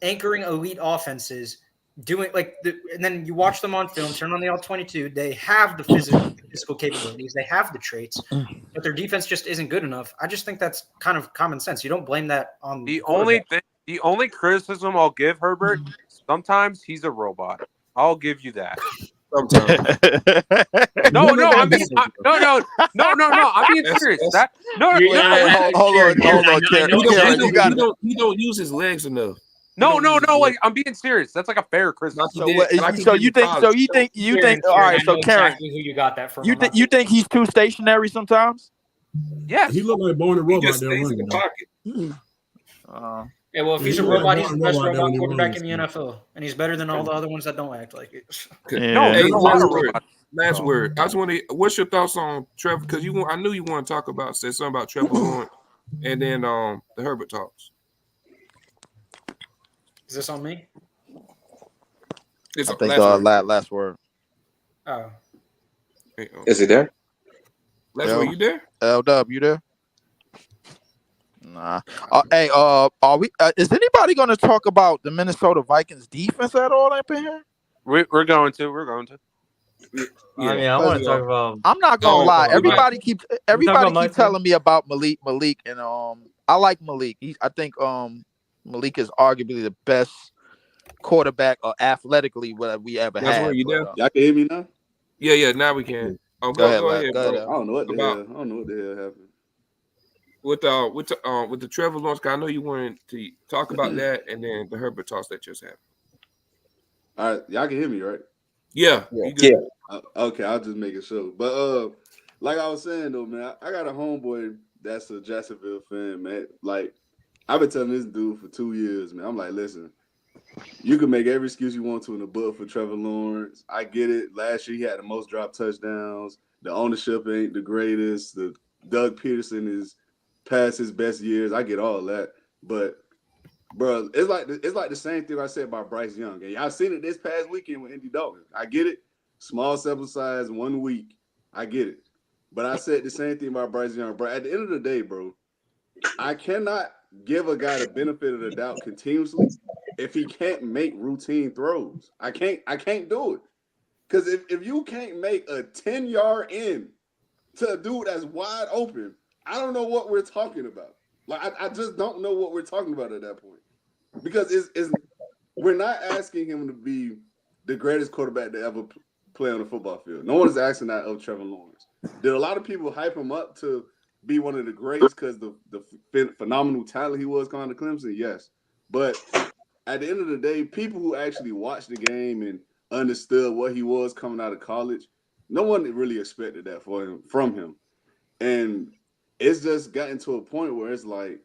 anchoring elite offenses, and then you watch them on film, turn on the All-22, they have the physical capabilities, they have the traits, but their defense just isn't good enough. I just think that's kind of common sense. You don't blame that on the only criticism I'll give Herbert, sometimes he's a robot. I'll give you that. Sometimes. No, I'm being serious. Hold on, Karen. He don't use his legs enough. No. I'm being serious. That's a fair criticism. So you think? All right. So Karen, who you got that from? You think he's too stationary sometimes? Yes. He looked like Born and Robot. Yeah, well, if he's a robot, he's the best robot quarterback in the NFL, and he's better than all the other ones that don't act like it. Last word. I just want to. What's your thoughts on Trevor? Because I knew you want to talk about something about Trevor Lawrence, and then the Herbert talks. Is this on me? I think last word. Oh. Is he there? Last word, you there? LW, you there? Nah. Hey, are we? Is anybody going to talk about the Minnesota Vikings defense at all up in here? We're going to. Yeah. I mean, I want to talk about. I'm not gonna lie. Everybody keeps telling me about Malik, and I like Malik. I think Malik is arguably the best quarterback athletically we ever had. Y'all can hear me now? Yeah. Now we can. Oh, go ahead, bro. I don't know what the hell happened with the Trevor Lawrence. I know you wanted to talk about that, and then the Herbert toss that just happened. All right, y'all can hear me, right? Yeah. Okay, I'll just make it sure. But like I was saying though, man, I got a homeboy that's a Jacksonville fan, man. Like I've been telling this dude for 2 years, man. I'm like, listen, you can make every excuse you want to in the book for Trevor Lawrence. I get it. Last year he had the most drop touchdowns. The ownership ain't the greatest. The Doug Peterson is past his best years. I get all that, but bro, it's like the same thing I said about Bryce Young. And y'all seen it this past weekend with Andy Dalton. I get it. Small sample size, 1 week. I get it. But I said the same thing about Bryce Young, bro. At the end of the day, bro, I cannot give a guy the benefit of the doubt continuously if he can't make routine throws. I can't do it. Because if you can't make a 10-yard in to a dude that's wide open, I don't know what we're talking about. Like I just don't know what we're talking about at that point. Because we're not asking him to be the greatest quarterback to ever play on the football field. No one is asking that of Trevor Lawrence. Did a lot of people hype him up to be one of the greats because the phenomenal talent he was coming to Clemson? Yes. But at the end of the day, people who actually watched the game and understood what he was coming out of college, no one really expected that from him. And it's just gotten to a point where it's like,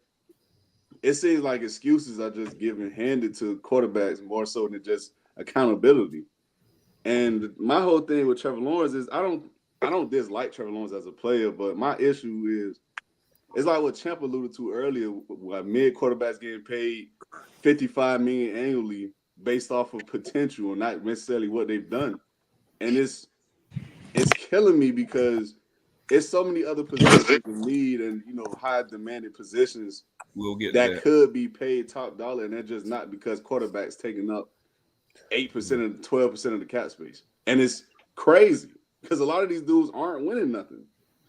it seems like excuses are just handed to quarterbacks more so than just accountability. And my whole thing with Trevor Lawrence is I don't dislike Trevor Lawrence as a player, but my issue is it's like what Champ alluded to earlier, like mid quarterbacks getting paid $55 million annually based off of potential and not necessarily what they've done. And it's killing me because it's so many other positions in need and high demanded positions that could be paid top dollar, and that's just not because quarterbacks taking up 8% of 12% of the cap space. And it's crazy because a lot of these dudes aren't winning nothing.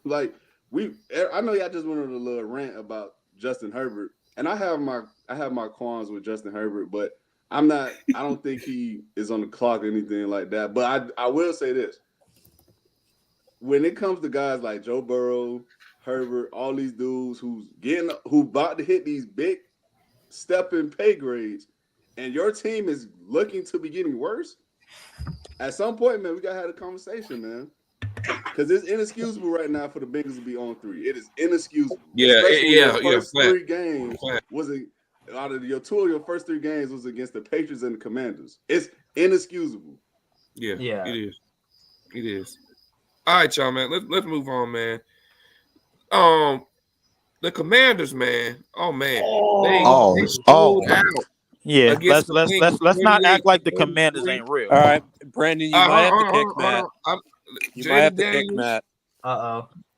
Like I know y'all just went on a little rant about Justin Herbert, and I have my qualms with Justin Herbert, but I don't think he is on the clock or anything like that. But I will say this. When it comes to guys like Joe Burrow, Herbert, all these dudes who about to hit these big step in pay grades, and your team is looking to be getting worse, at some point, man, we gotta have a conversation, man. Because it's inexcusable right now for the Bengals to be on 3. It is inexcusable. First 3 games out of your 2 of your first 3 games was against the Patriots and the Commanders. It's inexcusable. Yeah. It is. All right, y'all, man. Let's move on, man. The Commanders, man. Oh man. They sold out. Yeah, let's not act like the Commanders ain't real. All right, Brandon, you might have to kick Matt. You might have to kick Matt.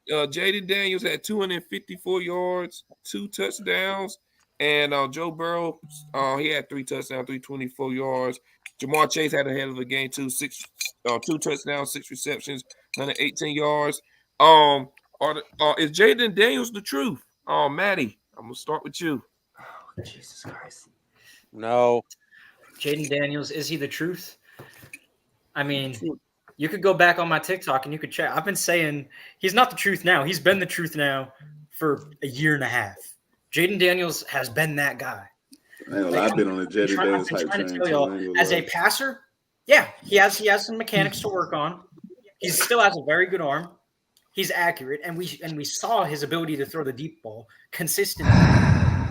Jaden Daniels had 254 yards, 2 touchdowns, and Joe Burrow, he had 3 touchdowns, 324 yards. Jamar Chase had a hell of a game too, 2 touchdowns, 6 receptions, 118 yards. Is Jaden Daniels the truth? Maddie, I'm gonna start with you. Oh, Jesus Christ. No. Jaden Daniels, is he the truth? I mean, you could go back on my TikTok and you could check. I've been saying he's not the truth now. He's been the truth now for a year and a half. Jaden Daniels has been that guy. I've been on the Jaden Daniels hype train. As a passer, yeah, he has some mechanics to work on. He still has a very good arm. He's accurate, and we saw his ability to throw the deep ball consistently.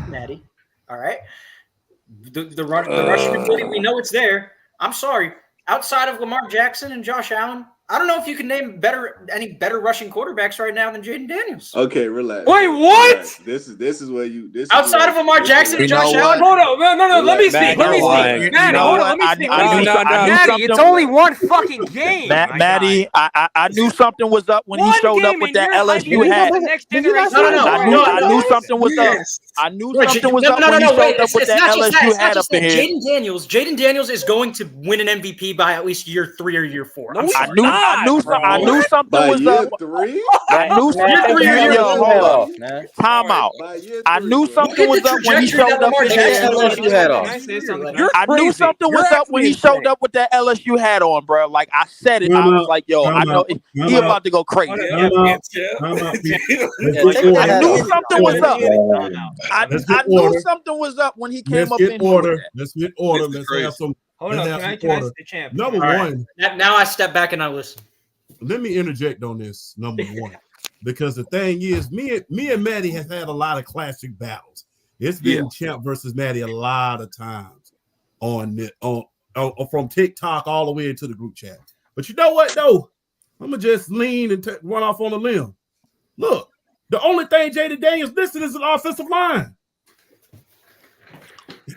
Maddie, all right. The rushing ability, we know it's there. I'm sorry. Outside of Lamar Jackson and Josh Allen, I don't know if you can name any better rushing quarterbacks right now than Jaden Daniels. Okay, relax. Wait, what? Relax. This is where you. Outside of Lamar Jackson and Josh Allen. Hold on, no. Let me speak. Maddie, hold on. Let me speak. Maddie, it's only one fucking game. Maddie, I knew something was up when he showed up with that LSU hat. No. I knew something was up. knew something was up when he showed up with that LSU hat up in here. Jaden Daniels is going to win an MVP by at least year 3 or year 4. I knew something was up. I knew something was up. Time out. I knew something was up when he showed up with that LSU hat on. I knew something was up when he showed up with that LSU hat on, bro. Like I said it, I was like, yo, I know he about to go crazy. I knew something was up. I knew something was up when he came up in order. Let's get order. Let's have some. Hold on, can I ask the champ? Number one. Now I step back and I listen. Let me interject on this. Number one, because the thing is, me and Maddie have had a lot of classic battles. It's been Champ versus Maddie a lot of times on from TikTok all the way into the group chat. But you know what though? I'm gonna just lean and run off on a limb. Look, the only thing Jaden Daniels missing is an offensive line.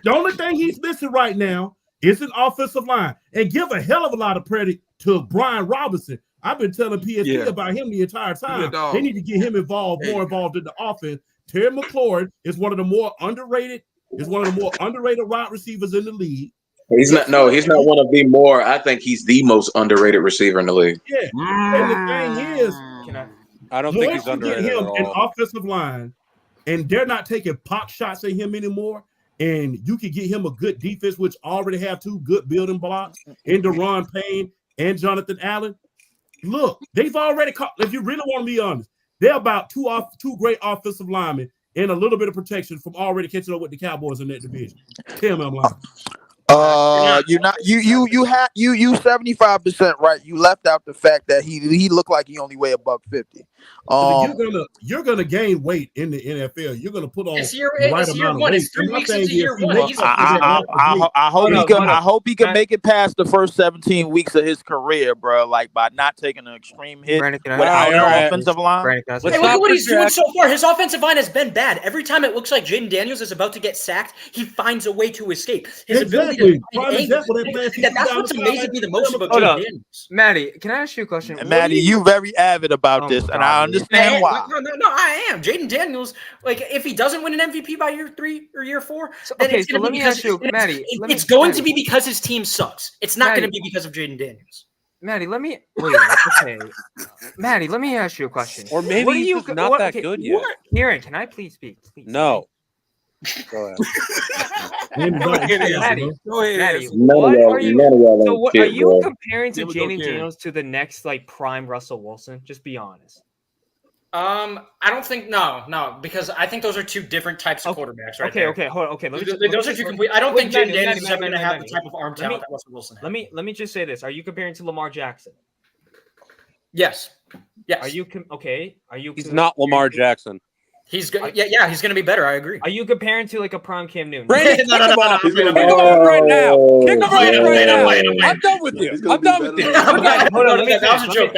The only thing he's missing right now is an offensive line. And give a hell of a lot of credit to Brian Robinson. I've been telling PSP about him the entire time. They need to get him more involved in the offense. Terry McLaurin is one of the more underrated wide receivers in the league. He's not one of the more. I think he's the most underrated receiver in the league. Yeah. And the thing is, I don't think he's underrated get him at all. an offensive line, and they're not taking pop shots at him anymore. And you can get him a good defense, which already have 2 good building blocks in Deron Payne and Jonathan Allen. Look, they've already caught. If you really want to be honest, they're about two great offensive linemen and a little bit of protection from already catching up with the Cowboys in that division. Tell me I'm lying. You 75% right. You left out the fact that he looked like he only weighed $150. You're gonna gain weight in the NFL. You're gonna put on the right amount of weight. It's 3 weeks into year 1. I hope he can make it past the first 17 weeks of his career, bro. Like by not taking an extreme hit with our offensive line. Hey, look at what he's doing so far. His offensive line has been bad. Every time it looks like Jaden Daniels is about to get sacked, he finds a way to escape. His ability to that's what's amazing me the most about Jaden Daniels. Maddie, can I ask you a question? And Maddie, you very avid about this, and I understand why. No, I am. Jaden Daniels, like if he doesn't win an MVP by year 3 or year 4, then it's going to be because it's going to be because his team sucks. It's not going to be because of Jaden Daniels. Maddie, let me ask you a question. Or maybe he's not that good yet. Kieran, can I please speak? Please. No. Go ahead. Maddie, are you comparing to Jaden Daniels to the next prime Russell Wilson? Just be honest. I don't think no, because I think those are 2 different types of quarterbacks. Okay, hold on. Okay, those are 2 complete. I don't think Jaden Daniels is ever going to have the type of arm talent that Russell Wilson has. Let me just say this: are you comparing to Lamar Jackson? Yes. Are you okay? Are you? He's not Lamar Jackson. He's good. Yeah, he's going to be better. I agree. Are you comparing to a prime Cam Newton? Brandon, kick him off right now. Kick him off right now. I'm done with you. Hold on, that was a joke.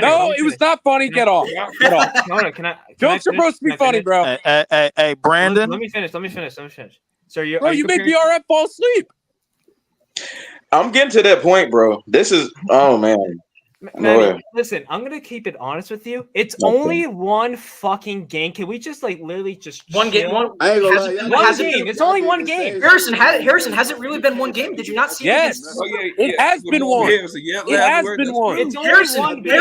No, it was not funny. Get off. Get off. Can I? Jokes are supposed to be funny, bro. Hey, Brandon. Let me finish. So you make BRF fall asleep. I'm getting to that point, bro. This is man. Maddie, listen, I'm gonna keep it honest with you. It's only one fucking game. Can we just literally just one game? One game. It's only one game. Harrison, has it really been one game? Did you not see? Yes, it has been one. It has been one. It's only one game.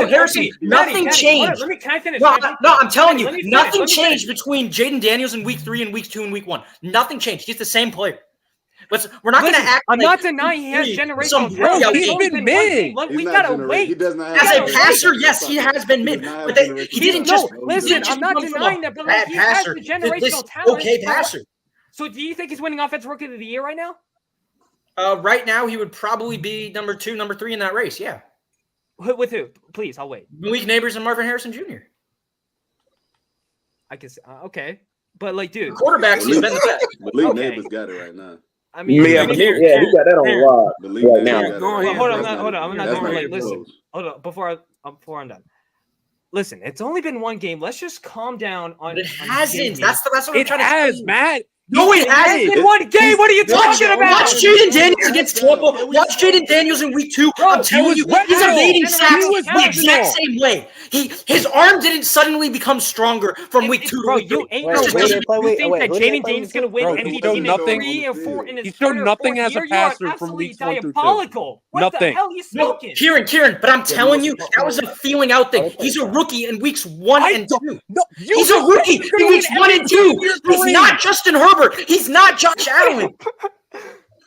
Harrison, nothing changed. Can I finish? No, I'm telling you, nothing changed between Jaden Daniels in week 3 and week 2 and week 1. Nothing changed. He's the same player. We're not going to act. I'm not denying he has generational talent. He's been mid. We gotta wait. As a passer, yes, he has been mid. But he didn't just. Listen, I'm not denying that, but he has the generational talent. Okay, passer. So, do you think he's winning Offensive Rookie of the Year right now? Right now, he would probably be number 2, number 3 in that race. Yeah. With who? Please, I'll wait. Malik Neighbors and Marvin Harrison Jr. I can say, okay, but dude, quarterbacks, he's been the best. Malik Neighbors got it right now. I mean, he got that on lock right now. Hold on. I'm not going listen. Hold on, before I'm done. Listen, it's only been one game. Let's just calm down on. It hasn't. That's what I'm trying to say. Matt. No, it hasn't. In one game, what are you talking about? Watch Jaden Daniels against Tampa. Watch Jaden Daniels in week 2. I'm telling you, he's evading sacks the exact same way. His arm didn't suddenly become stronger from week 2 to week 3. You think that Jaden Daniels is going to win MVP in 3 or 4 in his He showed nothing as a passer from weeks 1 through 2. What Nothing. the hell are you smoking? Kieran, but I'm telling you, that was a feeling out thing. He's a rookie in weeks 1 and 2. He's a rookie in weeks 1 and 2. He's not Justin Herbert. He's not Josh Allen.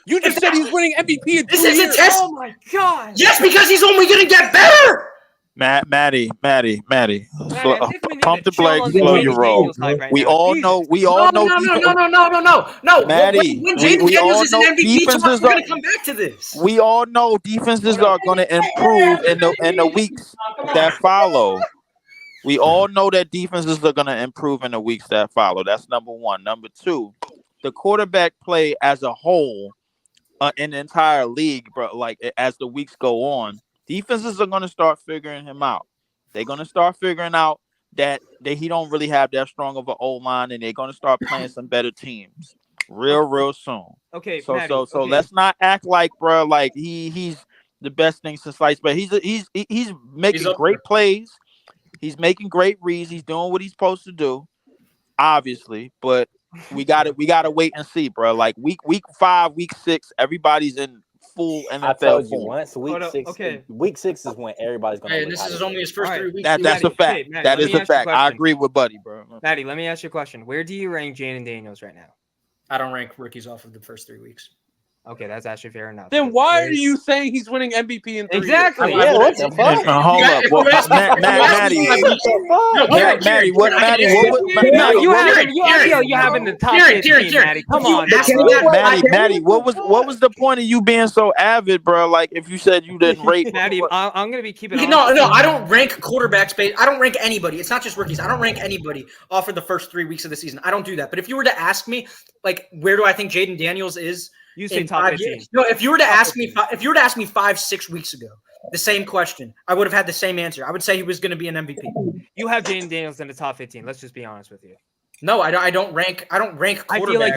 You just said he's winning MVP in 2 years. This is a test. Oh my god. Yes, because he's only going to get better. Maddie. Pump the chill brakes, slow your roll. We all know. No. Maddie, when Jaden we all Daniels is an know MVP, defenses we're going to come back to this. We all know defenses are going to improve in the weeks that follow. We all know that defenses are going to improve in the weeks that follow. That's number one. Number two, the quarterback play as a whole in the entire league, bro. Like as the weeks go on, defenses are going to start figuring him out. They're going to start figuring out that he don't really have that strong of an O-line, and they're going to start playing some better teams real soon. Okay, so Maddie, okay. Let's not act like, bro, like he's the best thing since sliced bread. He's making great plays. He's making great reads. He's doing what he's supposed to do, obviously. But we gotta wait and see, bro. Like week 5, week 6, everybody's in full NFL I told form. you once week 6 is when everybody's gonna. And this is only his first 3 weeks. That's a fact. Maddie, that is a fact. I agree with Buddy, bro. Maddie, let me ask you a question. Where do you rank Jaden Daniels right now? I don't rank rookies off of the first 3 weeks. Okay, that's actually fair enough. Then why are you saying he's winning MVP in 3 exactly? years? Yeah, what the fuck? Hold up, Maddie. You having the top 15, Maddie. Come on, Maddie. What was the point of you being so avid, bro? Like if you said you didn't rate Maddie, I'm gonna be keeping. No, I don't rank quarterbacks based. I don't rank anybody. It's not just rookies. I don't rank anybody off of the first 3 weeks of the season. I don't do that. But if you were to ask me, like, where do I think Jaden Daniels is? You say top 15. No, if you were to ask me 5-6 weeks ago, the same question, I would have had the same answer. I would say he was going to be an MVP. You have Jaden Daniels in the top 15. Let's just be honest with you. No, I don't rank. I don't rank. I feel like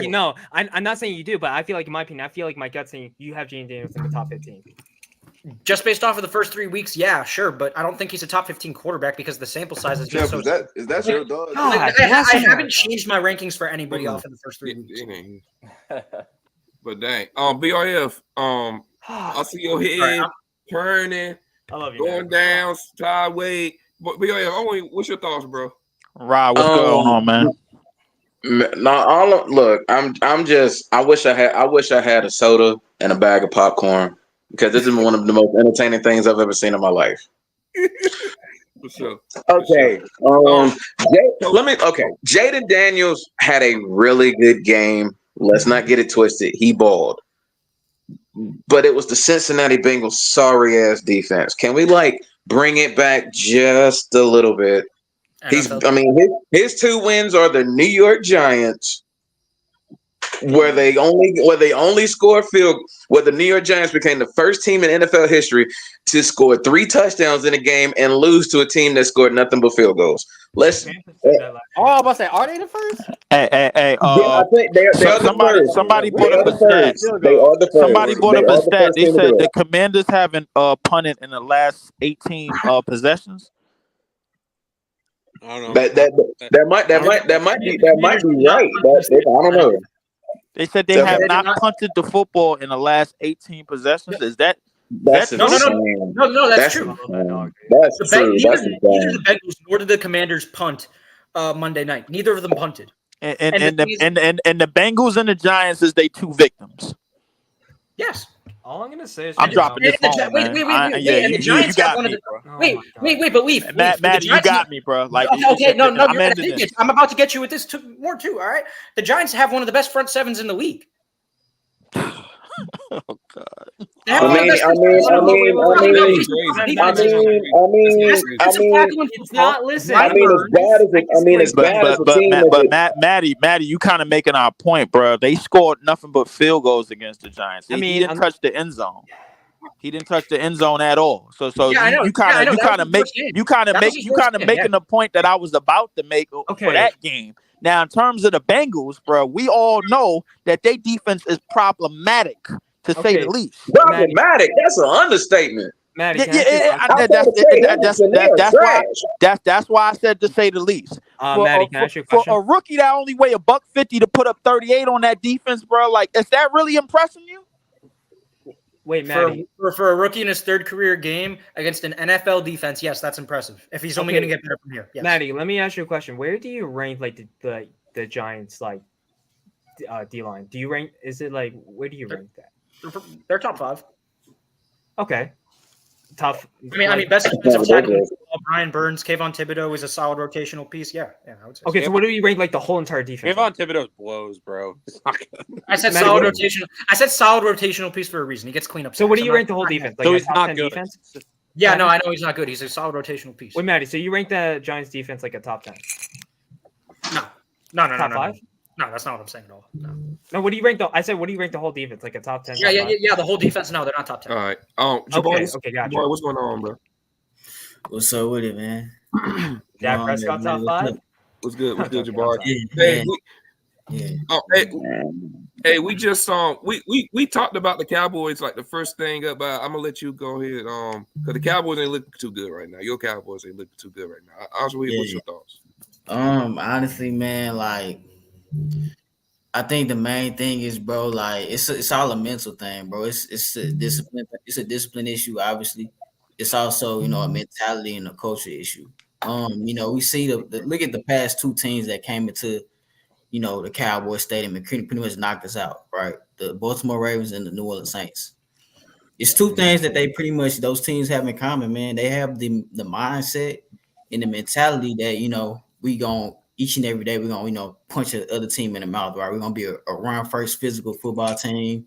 I'm not saying you do, but I feel like, in my opinion, my gut saying you have Jaden Daniels in the top 15. Just based off of the first 3 weeks, yeah, sure, but I don't think he's a top 15 quarterback because the sample size is just Jeff, is that your dog? I haven't changed my rankings for anybody off in the first 3 weeks. But dang, BRF, I see your head turning, I love you, going down sideways. But BRF, what's your thoughts, bro? Rob, what's going on, man? No, look, I wish I had a soda and a bag of popcorn because this is one of the most entertaining things I've ever seen in my life. For sure. Okay. Jaden Daniels had a really good game. Let's not get it twisted. He balled. But it was the Cincinnati Bengals' sorry-ass defense. Can we, bring it back just a little bit? His 2 wins are the New York Giants, where they only score where the New York Giants became the first team in NFL history to score 3 touchdowns in a game and lose to a team that scored nothing but field goals. I was about to say, are they the first? Hey, I think somebody brought up a stat. Somebody brought up a stat. They said the Commanders haven't punted in the last 18 possessions. I don't know. That might be right. I don't know. They said they have not punted the football in the last 18 possessions. Is that? No, that's true. That's true. That's true. Neither the Bengals nor did the Commanders punt Monday night. Neither of them punted. And the Bengals and the Giants is they 2 victims. Yes. All I'm gonna say is I'm dropping this phone, man. You got me, bro. Wait, but leave. Matt, you got me, bro. Like, okay, no, I'm about to get you with this more too. All right, the Giants have one of the best front sevens in the league. Oh God. Maddie, you kind of making our point, bro. They scored nothing but field goals against the Giants. He didn't touch the end zone. He didn't touch the end zone at all. So you kind of making the point that I was about to make for that game. Now, in terms of the Bengals, bro, we all know that their defense is problematic, to say the least. Problematic? That's an understatement. Maddie, that's why I said to say the least. Maddie, can I ask you a question? For a rookie that only weigh $150 to put up 38 on that defense, bro, like, is that really impressing you? Wait, Maddie. For a rookie in his third career game against an NFL defense, yes, that's impressive. If he's only going to get better from here. Yes. Maddie, let me ask you a question. Where do you rank like the Giants like D-line? Do you rank? Is it like where do you rank that? They're top 5. Okay. Tough. I mean, best defensive tackle. Brian Burns, Kayvon Thibodeau is a solid rotational piece. Yeah, I would say. Okay, so what do you rank like the whole entire defense? Kayvon Thibodeau blows, bro. It's not good. I said solid rotational. I said solid rotational piece for a reason. He gets cleanup. So what do you rank the whole defense? Like so he's not good. Defense? Yeah, no, I know he's not good. He's a solid rotational piece. Wait, Maddie, so you rank the Giants defense like a top 10? No. Top 5? No, that's not what I'm saying at all. No, what do you rank I said, what do you rank the whole defense? Like a top 10? Yeah, the whole defense. No, they're not top 10. All right. Okay, gotcha. Boy, what's going on, bro? What's up with it, man? Dak Prescott top 5? What's good? What's good, Jabari? Hey, we just we talked about the Cowboys like the first thing about. I'm gonna let you go ahead. Because the Cowboys ain't looking too good right now. Your Cowboys ain't looking too good right now. Oswald, what's your thoughts? Honestly, man, like I think the main thing is, bro, like it's all a mental thing, bro. It's a discipline. It's a discipline issue, obviously. It's also, a mentality and a culture issue. We see the look at the past 2 teams that came into, the Cowboys Stadium and pretty much knocked us out, right? The Baltimore Ravens and the New Orleans Saints. It's 2 things that they pretty much those teams have in common, man. They have the mindset and the mentality that we gon' each and every day we're gonna punch the other team in the mouth, right? We're gonna be a run first physical football team.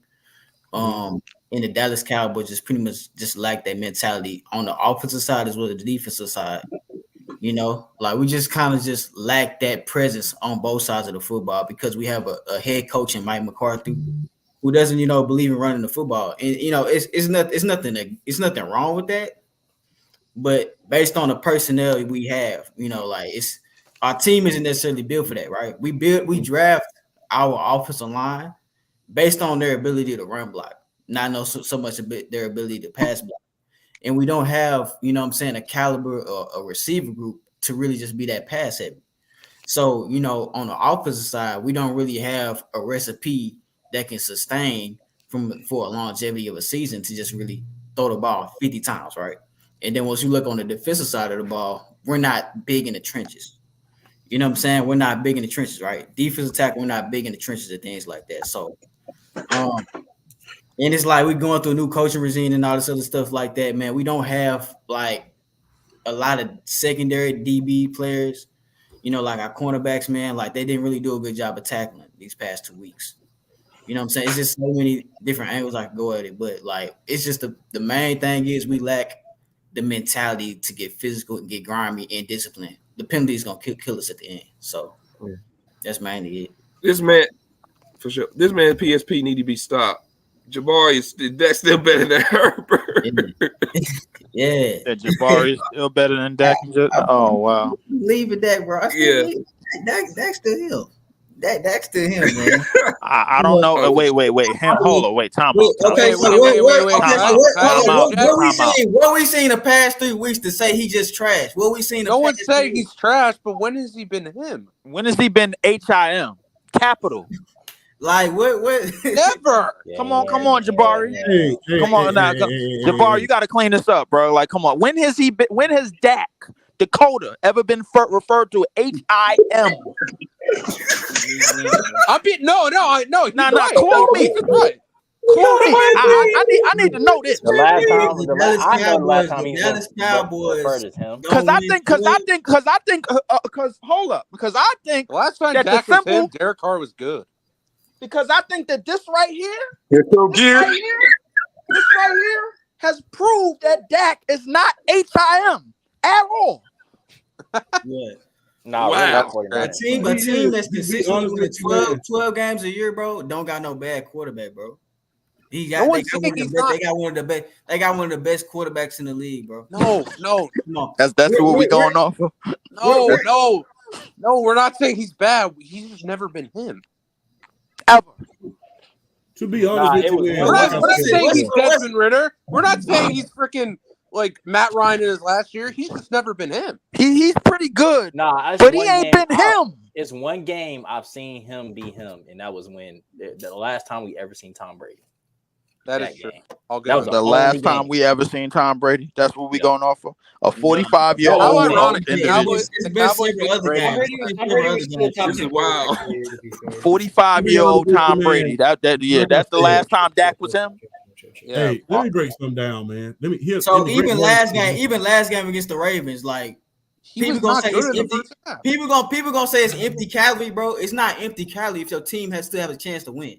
And the Dallas Cowboys just pretty much just lack that mentality on the offensive side as well as the defensive side. Like we just kind of just lack that presence on both sides of the football because we have a head coach in Mike McCarthy who doesn't, believe in running the football. And it's nothing wrong with that. But based on the personnel we have, like it's our team isn't necessarily built for that, right? We draft our offensive line based on their ability to run block. Not so much their ability to pass block. And we don't have, a caliber or a receiver group to really just be that pass heavy. So, on the offensive side, we don't really have a recipe that can sustain for a longevity of a season to just really throw the ball 50 times, right? And then once you look on the defensive side of the ball, we're not big in the trenches. You know what I'm saying? We're not big in the trenches, right? Defensive attack, we're not big in the trenches and things like that. So, and it's like we're going through a new coaching regime and all this other stuff like that, man. We don't have like a lot of secondary DB players, like our cornerbacks, man. Like they didn't really do a good job of tackling these past 2 weeks. You know what I'm saying? It's just so many different angles I can go at it, but like it's just the main thing is we lack the mentality to get physical and get grimy and disciplined. The penalty is gonna kill us at the end. So that's mainly it. This man, for sure. This man PSP need to be stopped. Jabari Dak's still better than Herbert. Yeah. Jabari is still better than Dak. Oh wow. Leave it that, bro. Dak's still him. Dak's still him, man. I don't know. Wait. Hold on. Wait. Time out. Okay. So what we seen the past 3 weeks to say he just trash? What we seen? No one say he's trash, but when has he been him? When has he been HIM? Capital. Like what? Never. Come on, Jabari. Come on now, Jabari. You got to clean this up, bro. Like, come on. When has he been? When has Dak Dakota ever been referred to HIM? No. Nah. Call me. Right. Call me. I need to know this. The last time he Dallas Cowboys. Because hold up. Because I think last time Dak was him, Derek Carr was good. Because I think that this right here, this right here has proved that Dak is not HIM at all. Yeah. No, wow. A team that's consistently winning 12 games a year, bro, don't got no bad quarterback, bro. They got one of the best quarterbacks in the league, bro. No. That's what we going off of. No. No, we're not saying he's bad. He's just never been him. Ever. To be honest with you, we're not saying he's Desmond Ritter. We're not saying he's freaking like Matt Ryan in his last year. He's just never been him. He's pretty good. Nah, but he ain't been him. It's one game I've seen him be him, and that was when the last time we ever seen Tom Brady. That is true. That was the last time we ever seen Tom Brady. That's what we going off of. A 45-year-old. How ironic. The Cowboys. This is wild. 45-year-old Tom Brady. That's the last time Dak was him. Yeah. Hey, let me break some down, man. So even last game against the Ravens, like people gonna say it's empty. People gonna say it's empty calorie, bro. It's not empty calorie if your team still have a chance to win.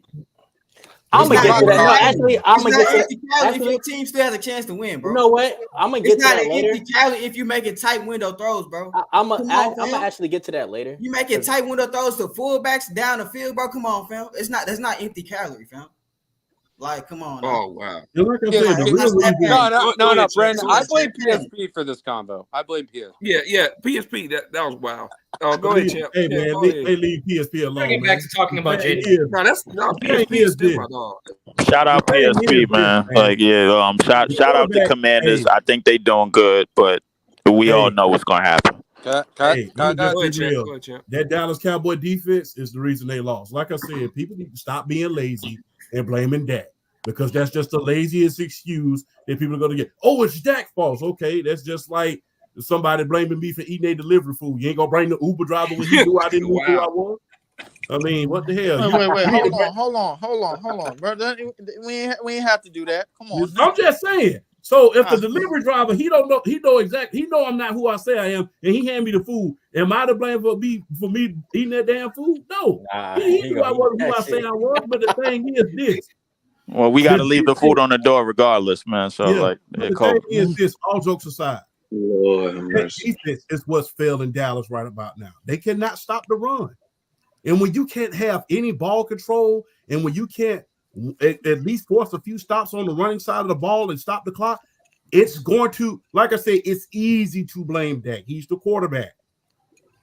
I'm gonna get to that. No, actually, I'm gonna get to that. If your team still has a chance to win, bro. You know what? I'm gonna get to that later. It's not an empty calorie if you making tight window throws, bro. I'm gonna actually get to that later. You making tight window throws to fullbacks down the field, bro. Come on, fam. That's not empty calorie, fam. Like, come on. Oh wow. Like I said, no, Brandon. I blame PSP for this combo. I blame PSP. Yeah. PSP. That was wild. Go ahead, champ. Hey man, they leave PSP alone. Bring it back to talking about JD. No, PSP is still my dog. Shout out PSP, man. Like, shout out to Commanders. I think they doing good, but we all know what's gonna happen. That Dallas Cowboy defense is the reason they lost. Like I said, people need to stop being lazy and blaming Dak, because that's just the laziest excuse that people are going to get. Oh, it's Dak's fault. Okay, that's just like somebody blaming me for eating a delivery food. You ain't going to bring the Uber driver when he knew I didn't know who I was. I mean, what the hell? Wait, hold on, brother. We ain't have to do that. Come on. I'm just saying. So if the delivery driver, he know exactly, he know I'm not who I say I am, and he hand me the food, am I to blame for me eating that damn food? No. He knew I wasn't who I say I was, but the thing is this. Well, we got to leave the food on the door regardless, man. So the thing is this, all jokes aside, that defense is what's failing Dallas right about now. They cannot stop the run. And when you can't have any ball control, and when you can't at least force a few stops on the running side of the ball and stop the clock, it's going to, like I say, it's easy to blame Dak. He's the quarterback.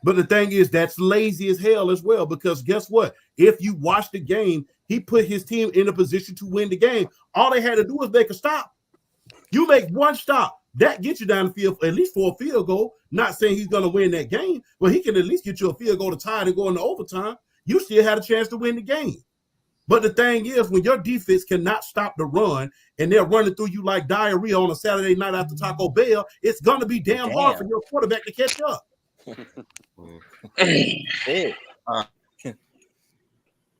But the thing is, that's lazy as hell as well, because guess what? If you watch the game, he put his team in a position to win the game. All they had to do was make a stop. You make one stop, that gets you down the field at least for a field goal. Not saying he's going to win that game, but he can at least get you a field goal to tie it and go into overtime. You still had a chance to win the game. But the thing is, when your defense cannot stop the run and they're running through you like diarrhea on a Saturday night after Taco Bell, it's going to be damn hard for your quarterback to catch up.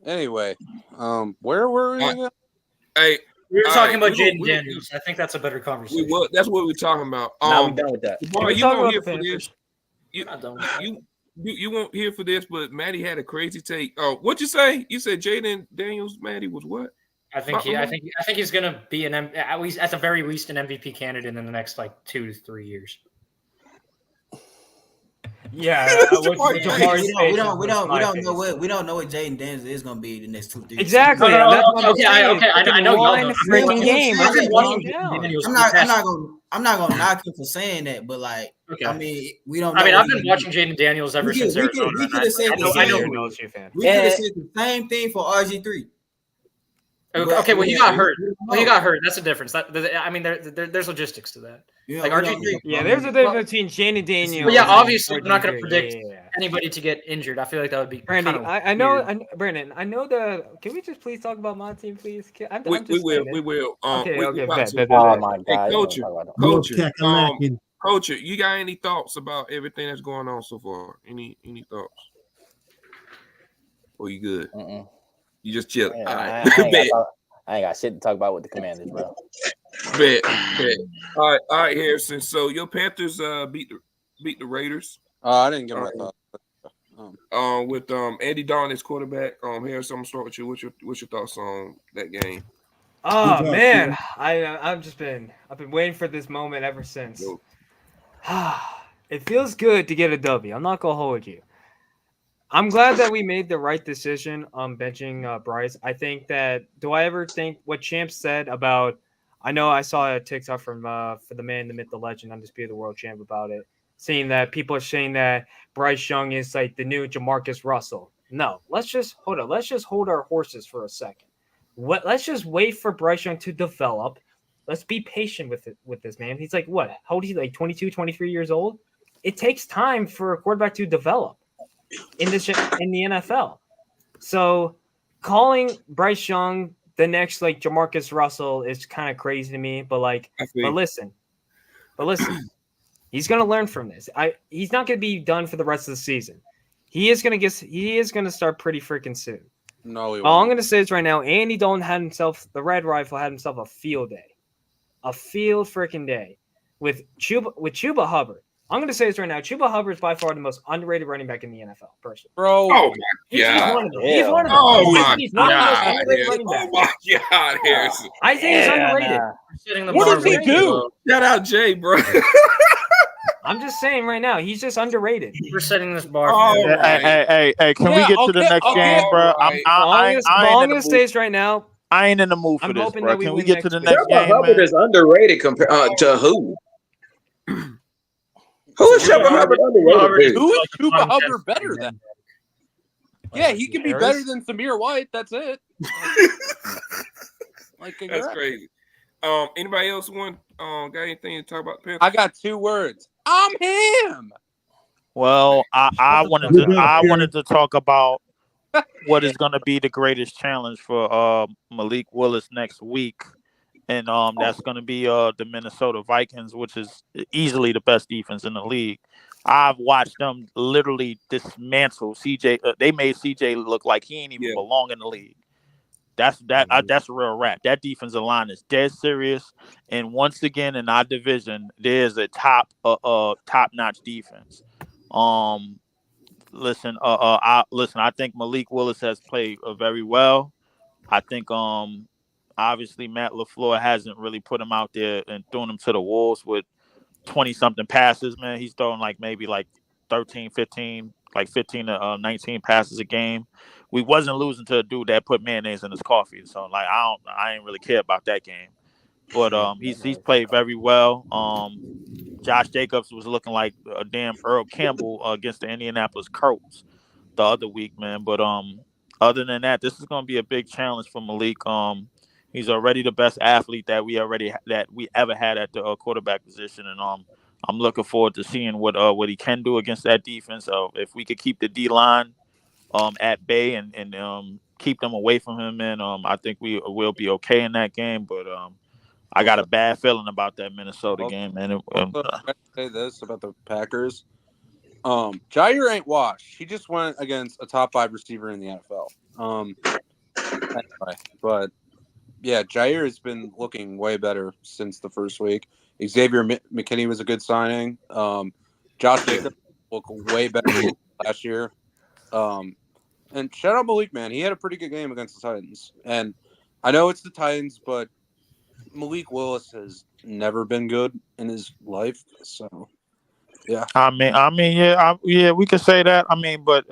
Anyway, where were we again? Hey, we were talking about Jaden Daniels. I think that's a better conversation. That's what we're talking about. Now we're done with that. You won't hear for this. You won't hear for this, but Maddie had a crazy take. Oh, what'd you say? You said Jaden Daniels, Maddie, was what? I think he's gonna be at least at the very least an MVP candidate in the next like 2 to 3 years. Yeah, we don't know what Jaden Daniels is going to be the next 2 3 Exactly. Okay, I know one freaking game. I'm not gonna knock him for saying that, but like, I mean, we don't. I mean, I've been watching Jaden Daniels ever since Arizona. We could have said the same thing for RG3. Okay, well, he got hurt. That's the difference. I mean, there's logistics to that. Yeah, like RG3. Yeah, there's a difference between Jaden Daniels. Yeah, obviously, I'm not going to predict anybody to get injured. I feel like that would be. Brandon, I know. Brandon, I know the. Can we just please talk about my team, please? We will. Okay. Oh my God, Coach, you got any thoughts about everything that's going on so far? Any thoughts? Or you good? You just chill. I ain't got shit to talk about with the Commanders, bro. Bet. All right, Harrison. So your Panthers beat the Raiders. I didn't get my thoughts. With Andy Dalton as quarterback. Harrison, I'm gonna start with you. What's your thoughts on that game? Oh man, I've been waiting for this moment ever since. It feels good to get a W. I'm not gonna hold you. I'm glad that we made the right decision on benching Bryce. I think that, do I ever think what Champ said about, I know I saw a TikTok from for the man, the myth, the legend, Undisputed World Champ about it, saying that people are saying that Bryce Young is like the new Jamarcus Russell. No, let's just hold on. Let's just hold our horses for a second. Let's just wait for Bryce Young to develop. Let's be patient with this man. He's like, what? How old is he? Like 22, 23 years old? It takes time for a quarterback to develop in the NFL. So calling Bryce Young the next like Jamarcus Russell is kind of crazy to me. But listen, he's gonna learn from this. He's not gonna be done for the rest of the season. He is gonna start pretty freaking soon. No, all I'm gonna say is right now, Andy Dalton the Red Rifle had himself a field day. A field freaking day with Chuba Hubbard. I'm going to say this right now. Chuba Hubbard is by far the most underrated running back in the NFL, personally. Bro. Oh, my God. He's one of them. He's one of them. Oh, my He's one of the most underrated running Oh, backs. my God, Harrison. I think he's underrated. What does he do? Shout out Jay, bro. I'm just saying right now, he's just underrated. We're setting this bar. Hey, can we get to the next game, bro? I'm going to say this right now. I ain't in the mood for this, bro. Can we get to the next game, Hubbard is underrated compared to who? Who is Chuba Hubbard underrated? Who is Chuba Hubbard better than? Yeah, he can be better than Samir White. That's it. That's crazy. Anybody else got anything to talk about the Panthers? I got 2 words. I'm him. Well, I wanted to talk about what is going to be the greatest challenge for Malik Willis next week. And that's going to be the Minnesota Vikings, which is easily the best defense in the league. I've watched them literally dismantle CJ. They made CJ look like he ain't even belong in the league. That's a real rap. That defensive line is dead serious. And once again, in our division, there's a top-notch defense. Listen, I think Malik Willis has played very well. I think obviously Matt LaFleur hasn't really put him out there and thrown him to the wolves with 20-something passes, man. He's throwing maybe 13, 15, 15 to 19 passes a game. We wasn't losing to a dude that put mayonnaise in his coffee. So I ain't really care about that game. But he's played very well. Josh Jacobs was looking like a damn Earl Campbell against the Indianapolis Colts the other week, man. But other than that, this is going to be a big challenge for Malik. He's already the best athlete that we ever had at the quarterback position, and I'm looking forward to seeing what he can do against that defense. If we could keep the D line at bay and keep them away from him, man, I think we will be okay in that game. But I got a bad feeling about that Minnesota game, man. I gotta say this about the Packers. Jair ain't washed. He just went against a top 5 receiver in the NFL. Anyway, but yeah, Jair has been looking way better since the first week. Xavier McKinney was a good signing. Josh Jacobs looked way better last year. And shout out Malik, man. He had a pretty good game against the Titans. And I know it's the Titans, but Malik Willis has never been good in his life. So, yeah. I mean, we could say that. I mean, but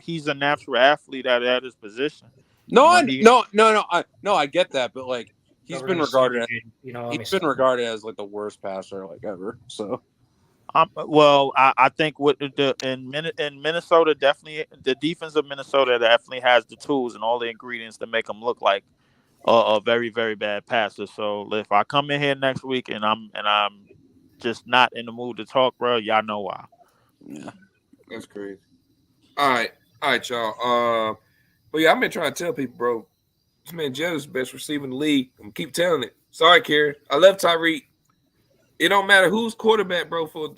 he's a natural athlete at his position. No, I get that, but he's been regarded as the worst passer ever. So, I think in Minnesota, definitely the defense of Minnesota definitely has the tools and all the ingredients to make him look like a very, very bad passer. So if I come in here next week and I'm just not in the mood to talk, bro, y'all know why. Yeah, that's crazy. All right, y'all. But yeah, I've been trying to tell people, bro, this man Jeff's best receiver in the league. I'm keep telling it. Sorry, Karen. I love Tyreek. It don't matter who's quarterback, bro, for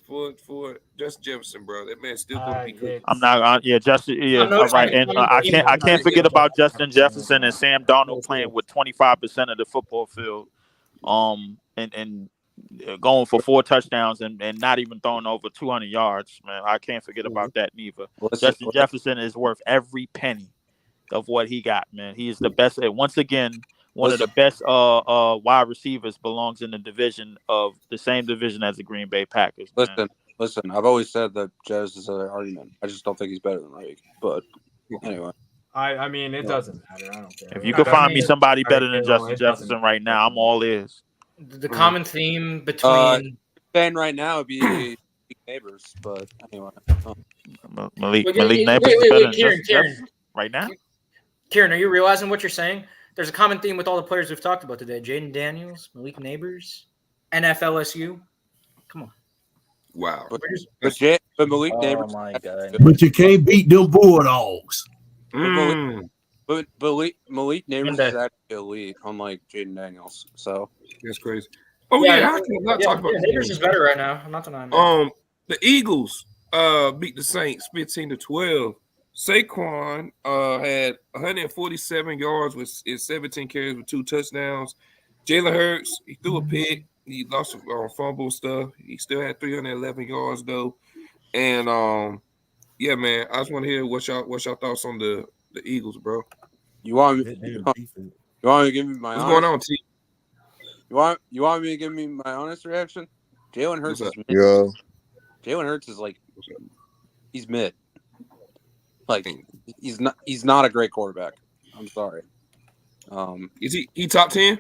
Justin Jefferson, bro. That man still gonna be good. I'm not. Justin. Yeah, all right. And I can't forget about Justin Jefferson and Sam Darnold playing with 25% of the football field, and going for 4 touchdowns and not even throwing over 200 yards, man. I can't forget about that neither. Justin Jefferson is worth every penny of what he got, man. He is the best. Once again, one of the best wide receivers belongs in the same division as the Green Bay Packers. Listen. I've always said that Jez is an argument. I just don't think he's better than Rake. But anyway, I mean, it doesn't matter. I don't care. If you could find me somebody better than Justin Jefferson right now, I'm all ears. The common theme between saying right now would be Neighbors, but anyway. Malik Neighbors is better than Kieran. Right now. Kieran, are you realizing what you're saying? There's a common theme with all the players we've talked about today: Jaden Daniels, Malik Neighbors, NFLSU. Come on. Wow. But Malik Neighbors. Oh my God. But you can't beat them Bulldogs. But Malik Neighbors is actually elite, unlike Jaden Daniels. So that's crazy. Oh yeah, how can I not talk about Neighbors is better right now. I'm not denying that. The Eagles beat the Saints 15-12. Saquon had 147 yards with 17 carries with 2 touchdowns. Jalen Hurts, he threw a pick. He lost fumble stuff. He still had 311 yards though. And yeah, man, I just want to hear what's your thoughts on the Eagles, bro. You want me to give me my what's going on, T? You want me to give me my honest reaction? Jalen Hurts is mid. Yeah. Jalen Hurts is like he's mid. Like he's not a great quarterback. I'm sorry. Is he top 10?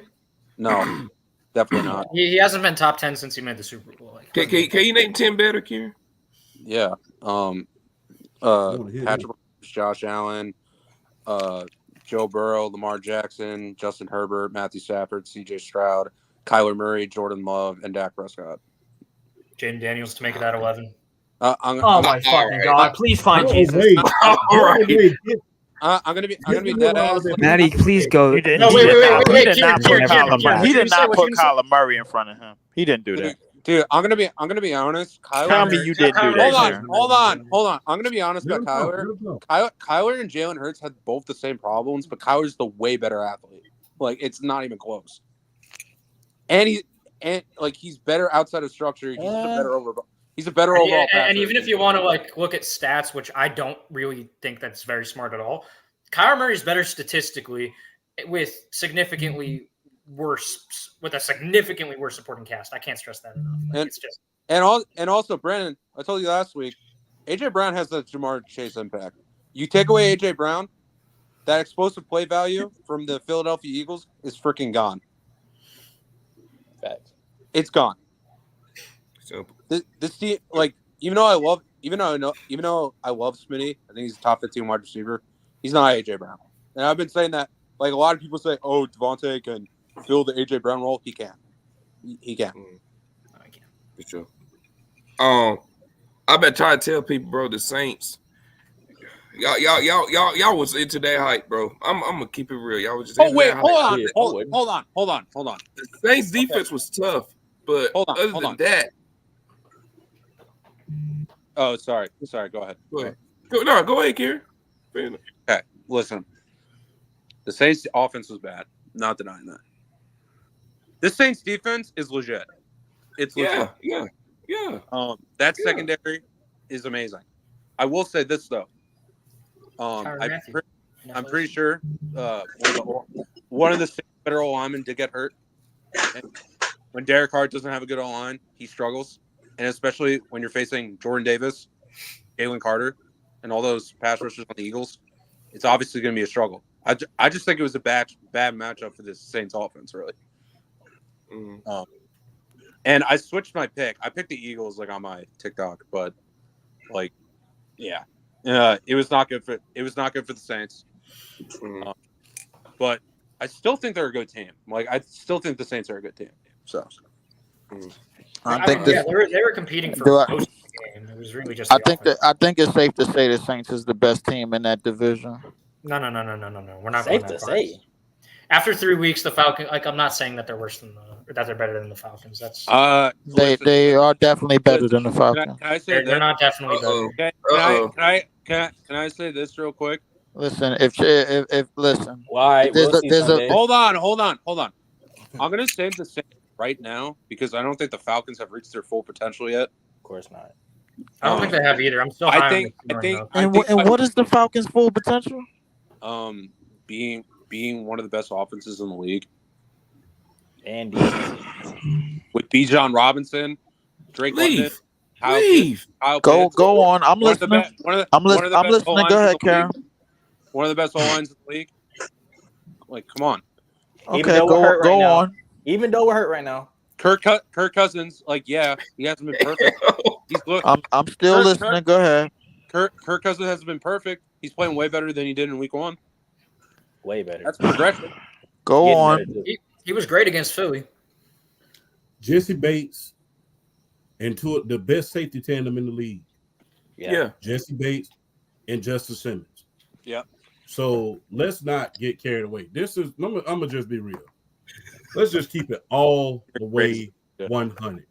No, definitely not. He hasn't been top 10 since he made the Super Bowl. Like, can you name 10 better, Kieran? Yeah. Patrick, Josh Allen, Joe Burrow, Lamar Jackson, Justin Herbert, Matthew Stafford, C.J. Stroud, Kyler Murray, Jordan Love, and Dak Prescott. Jaden Daniels to make it at 11. Oh my fucking God! Please find Jesus. All right. I'm gonna be dead ass. Maddie, please go. He did not put Kyler Murray in front of him. He didn't do that. Dude, I'm gonna be honest. Tell me you didn't do that. Hold on. I'm gonna be honest about Kyler. Kyler and Jalen Hurts had both the same problems, but Kyler's the way better athlete. Like it's not even close. And he's better outside of structure. He's a better overall passer. And even if you want to look at stats, which I don't really think that's very smart at all, Kyler Murray's better statistically with a significantly worse supporting cast. I can't stress that enough. And also, Brandon, I told you last week, AJ Brown has the Jamar Chase impact. You take away AJ Brown, that explosive play value from the Philadelphia Eagles is freaking gone. Facts. It's gone. Simple. This team, even though I love Smitty, I think he's a top 15 wide receiver. He's not AJ Brown, and I've been saying that. Like a lot of people say, "Oh, Devontae can fill the AJ Brown role." He can. He can. I can. For sure. I've been trying to tell people, bro, the Saints. Y'all was into that hype, bro. I'm gonna keep it real. Y'all was just. Oh wait, hold on. The Saints defense was tough, but other than that. Oh, sorry. Go ahead. Go ahead, Kieran. Okay, listen. The Saints offense was bad. Not denying that. This Saints defense is legit. It's legit. Yeah. That secondary is amazing. I will say this though. I'm pretty sure one of the better O-linemen did get hurt. And when Derek Carr doesn't have a good O-line, he struggles. And especially when you're facing Jordan Davis, Jalen Carter, and all those pass rushers on the Eagles, it's obviously going to be a struggle. I just think it was a bad matchup for this Saints offense, really. And I switched my pick. I picked the Eagles on my TikTok, but it was not good for the Saints. But I still think they're a good team. I still think the Saints are a good team. So. I think they were competing for most of the game. It was really just. I think it's safe to say the Saints is the best team in that division. No. We're not safe to say. After 3 weeks, the Falcons. I'm not saying that they're worse than that they're better than the Falcons. That's they are definitely better than the Falcons. Can I say they're not definitely better. Can I say this real quick? Listen, if listen, why? Hold on. I'm gonna say the same right now because I don't think the Falcons have reached their full potential yet. Of course not. I don't think they have either. I'm still. I think. And what is the Falcons' full potential? Being one of the best offenses in the league, and with Bijan Robinson, Drake London, Go on. I'm listening. I'm listening. Go ahead, Karen. One of the best O-lines in the league. Come on. Okay, go on. Even though we're hurt right now, Kirk Cousins, like, yeah, he hasn't been perfect. He's good. I'm still listening. Go ahead. Kirk Cousins hasn't been perfect. He's playing way better than he did in week 1. Way better. That's progression. Go on. He was great against Philly. Jesse Bates and the best safety tandem in the league. Yeah. Jesse Bates and Justin Simmons. Yeah. So let's not get carried away. I'm gonna just be real. Let's just keep it all the way 100.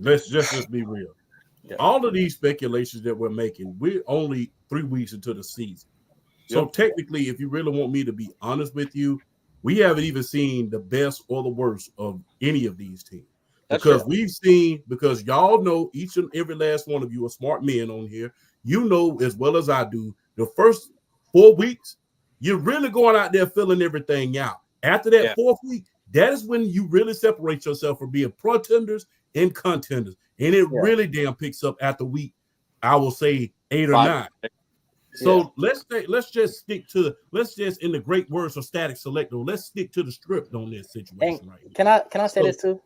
Let's just be real. Yeah. All of these speculations that we're making, we're only 3 weeks into the season. So technically, if you really want me to be honest with you, we haven't even seen the best or the worst of any of these teams. Because y'all know, each and every last one of you are smart men on here. You know as well as I do, the first 4 weeks, you're really going out there filling everything out. After that 4th week, that is when you really separate yourself from being pretenders and contenders. And it really damn picks up after week, I will say 8 or 9. So let's just stick to in the great words of Static Selector, let's stick to the script on this situation right. Can I say this too?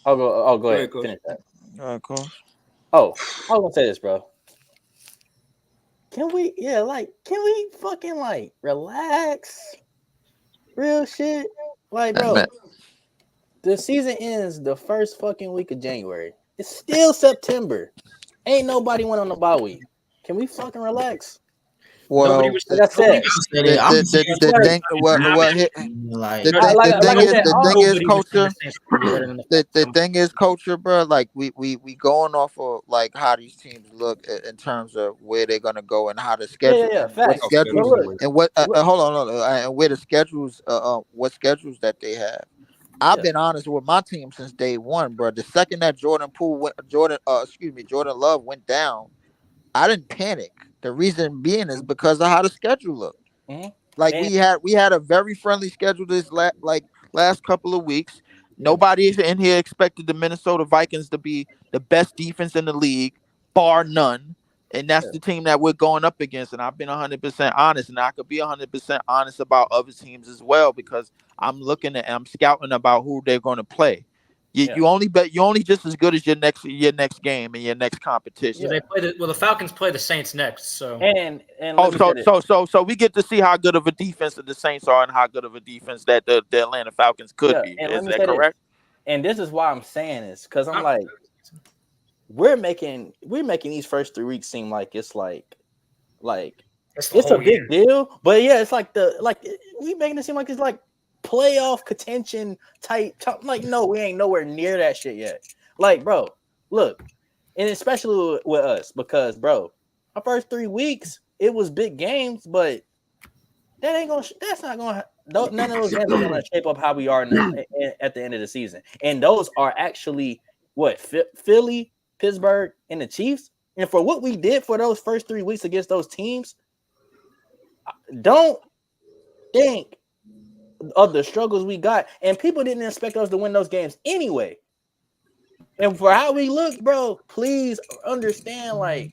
Go ahead. Finish that. Of course. Oh, I was gonna say this, bro. Can we fucking relax? Real shit. Like, bro, the season ends the first fucking week of January. It's still September. Ain't nobody went on the bye week. Can we fucking relax? Well, the thing is, culture, bro. Like we going off of like how these teams look in terms of where they're gonna go and how the schedule, what schedules, and what hold on, and where the schedules, what schedules that they have. I've been honest with my team since day one, bro. The second that Jordan Love went down, I didn't panic. The reason being is because of how the schedule looked. Mm-hmm. Like we had a very friendly schedule this last couple of weeks. Nobody in here expected the Minnesota Vikings to be the best defense in the league, bar none. And that's the team that we're going up against. And I've been 100% honest, and I could be 100% honest about other teams as well, because I'm scouting about who they're going to play. You only just as good as your next game and your next competition. Yeah, the Falcons play the Saints next. So so we get to see how good of a defense that the Saints are and how good of a defense that the Atlanta Falcons could be. Is that correct? And this is why I'm saying this, because I'm like, we're making these first 3 weeks seem like it's it's a big deal, but it's we making it seem like it's like playoff contention type. Like, no, we ain't nowhere near that shit yet. Like, bro, look, and especially with us, because, bro, our first 3 weeks it was big games, but none of those games are gonna shape up how we are at the end of the season. And those are actually Philly, Pittsburgh, and the Chiefs. And for what we did for those first 3 weeks against those teams, don't think of the struggles we got. And people didn't expect us to win those games anyway. And for how we look, bro, please understand, like,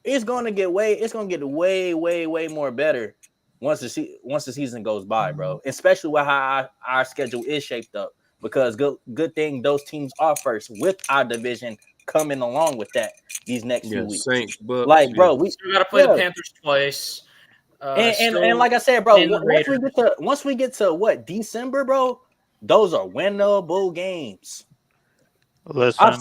it's gonna get way, way more better once the season goes by, bro. Especially with how our schedule is shaped up. Because good thing those teams are first, with our division coming along with that these next few weeks. Saints, but bro, we still got to play the Panthers twice. And like I said, bro, once we get to December, bro, those are winnable games. Listen,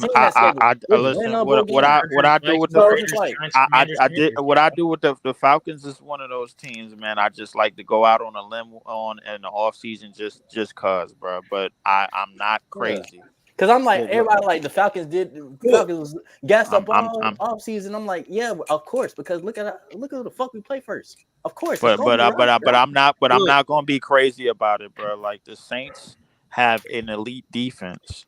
what I do with the Falcons is one of those teams, man. I just like to go out on a limb in the off season just cause, bro. But I'm not crazy. Because I'm like, everybody like the Falcons was gassed up on off season. I'm like, yeah, of course, because look at who the fuck we play first. Of course, I'm not gonna be crazy about it, bro. Like, the Saints have an elite defense.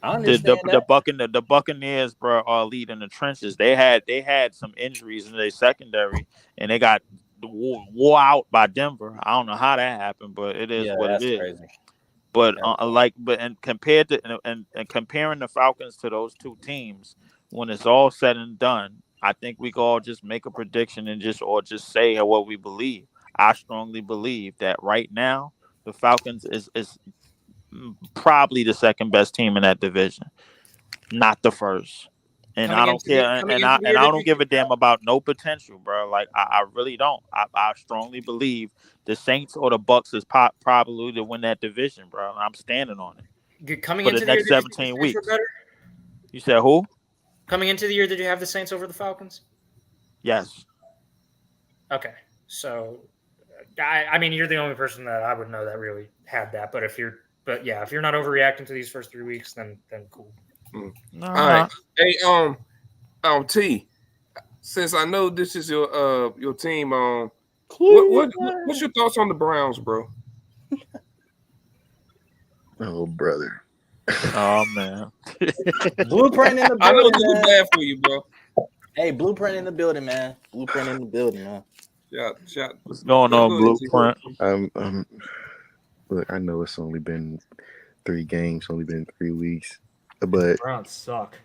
I understand the Buccaneers, bro, are elite in the trenches. They had some injuries in their secondary, and they got wore out by Denver. I don't know how that happened, but it is what it is. Crazy. But comparing the Falcons to those two teams, when it's all said and done, I think we can all just make a prediction and just say what we believe. I strongly believe that right now the Falcons is probably the second best team in that division, not the first. And I don't care, and I don't give a damn about no potential, bro. Like I really don't. I strongly believe the Saints or the Bucks is probably to win that division, bro. And I'm standing on it. Coming for into the the next year, 17 weeks. You said who? Coming into the year, did you have the Saints over the Falcons? Yes. Okay, so I mean, you're the only person that I would know that really had that. But if you're not overreacting to these first 3 weeks, then cool. No, all right. Hey, T, since I know this is your team, what's your thoughts on the Browns, bro? Oh, brother. Oh man. Blueprint in the building. I know this man. is bad for you, bro. Hey, Blueprint in the building, man. Blueprint in the building, man. Shot. What's going on, Blueprint? Look, I know it's only been 3 games, only been 3 weeks, but Browns suck.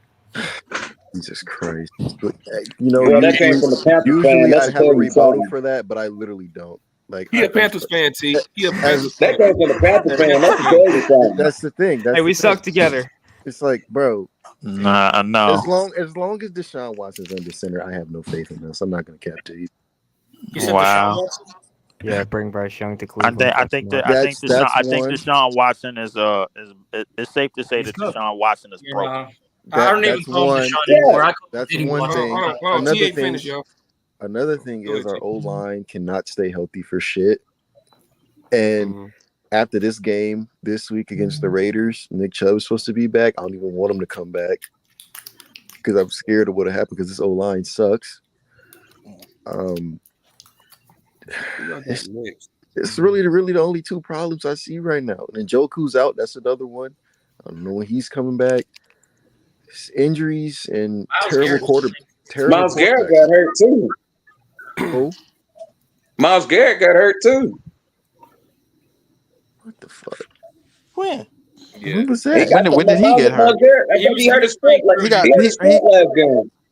Jesus Christ! But, you know, that came from a Panthers usually fan. I'd have a rebuttal for that, but I literally don't. Like, He a Panthers fan, T. He a Panthers That fan. came from a Panthers fan. That's a crazy fan. That's the thing. Hey, we suck together. It's like, bro. Nah, no. As long as Deshaun Watson's under center, I have no faith in this. I'm not going to cap to you. You said Wow. Deshaun Watson? Yeah, bring Bryce Young to Cleveland. I think Deshaun Watson is it's safe to say that Deshaun Watson is broken. I don't even call him Deshaun anymore. That's one thing. Another thing is our O-line cannot stay healthy for shit. And after this game this week against the Raiders, Nick Chubb's supposed to be back. I don't even want him to come back because I'm scared of what'll happen because this O-line sucks. It's really the only 2 problems I see right now. And then Njoku's out. That's another one. I don't know when he's coming back. It's injuries and terrible quarterback. Myles Garrett got hurt too. Who? Myles Garrett got hurt too. What the fuck? When? Yeah. When was that? When did he get hurt? I think he hurt his foot.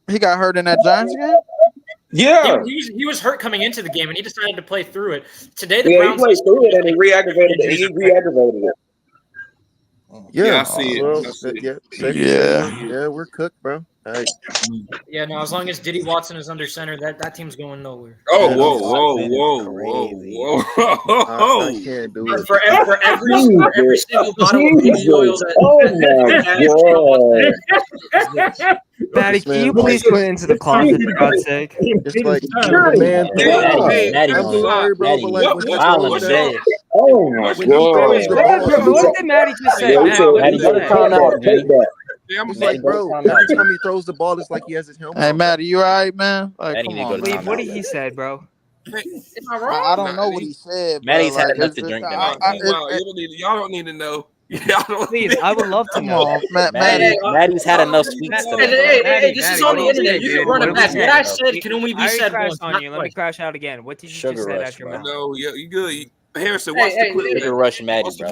He got hurt in that Giants game? Yeah. He was hurt coming into the game, and he decided to play through it. Today, the he Browns played through it, and he reactivated it. Yeah, I see it. Yeah, we're cooked, bro. Right. Yeah, no. As long as Diddy Watson is under center, that team's going nowhere. Oh, whoa! I can't do it. For every single bottle of baby oil that Maddie, can you please put it into the closet for God's sake? It's like, man, I'm sorry, bro, but like, oh my God! What did Maddie just say? I'm like, bro, every time he throws the ball, it's like he has his helmet. Hey, Maddie, you all right, man? Like, come on, Leave, what did he say, bro? Am I wrong? I don't know what he said. Maddie's bro. had enough to drink tonight. Y'all don't need to know. Please, I would love to know. Maddie's had enough sweets tonight. Hey, this is on the internet. You can run it back. What I said can only be said once. Let me crash out again. What did you just say out your mouth? No, you good. Harrison, watch the clip. Sugar Rush Maddie, bro.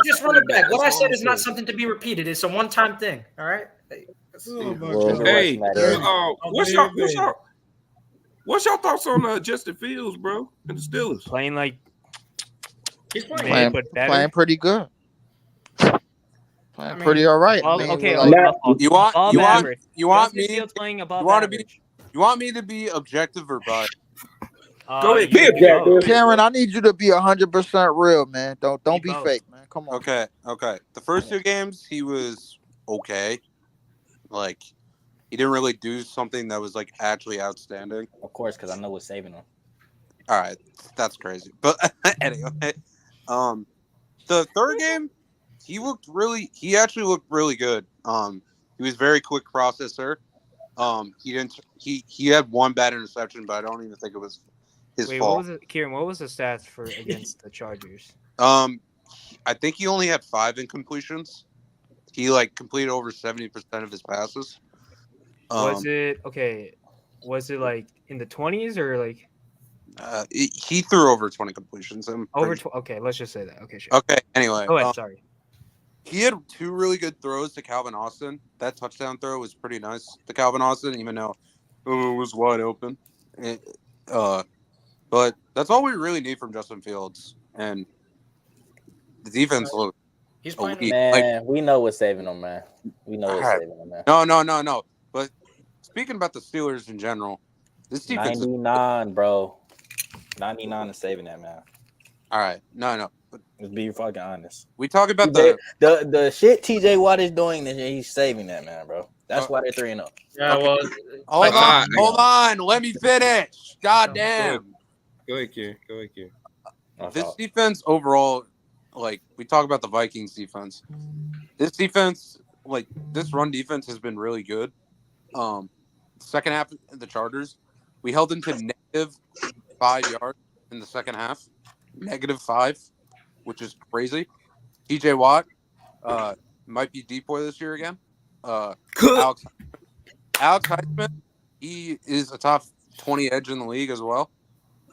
Just run it back. What I said is not something to be repeated. It's a one-time thing. All right. Hey, what's your thoughts on Justin Fields, bro, and the Steelers? Playing like he's playing pretty good. Playing pretty all right. You want me to be objective or biased? Go ahead, be objective. Karen, I need you to be 100% real, man. Don't be fake, man. Come on. Okay. The first 2 games, he was okay. Like, he didn't really do something that was like actually outstanding. Of course, because I know what's saving him. All right, that's crazy. But anyway, the third game, he actually looked really good. He was very quick processor. He had 1 bad interception, but I don't even think it was his fault. Kieran, what was the stats for against the Chargers? I think he only had 5 incompletions. He completed over 70% of his passes. Was it like in the 20s or like? He threw over 20 completions. Okay, let's just say that. Okay, sure. Okay, anyway. Go ahead, sorry. He had 2 really good throws to Calvin Austin. That touchdown throw was pretty nice to Calvin Austin, even though it was wide open. But that's all we really need from Justin Fields. And the defense He's playing. Man, we know what's saving him, man. We know what's saving him, man. No. But speaking about the Steelers in general, this defense 99, bro. 99 is saving that, man. All right. No. Let's be fucking honest. We talk about the shit TJ Watt is doing, he's saving that, man, bro. That's why they're 3-0. Yeah, well, hold on. Let me finish. God damn. Go ahead, Kieran. This defense overall, like we talk about the Vikings defense. This defense, like this run defense, has been really good. Second half of the Chargers, we held them to -5 yards in the second half. -5, which is crazy. TJ Watt might be decoy this year again. Alex Highsmith, he is a top 20 edge in the league as well.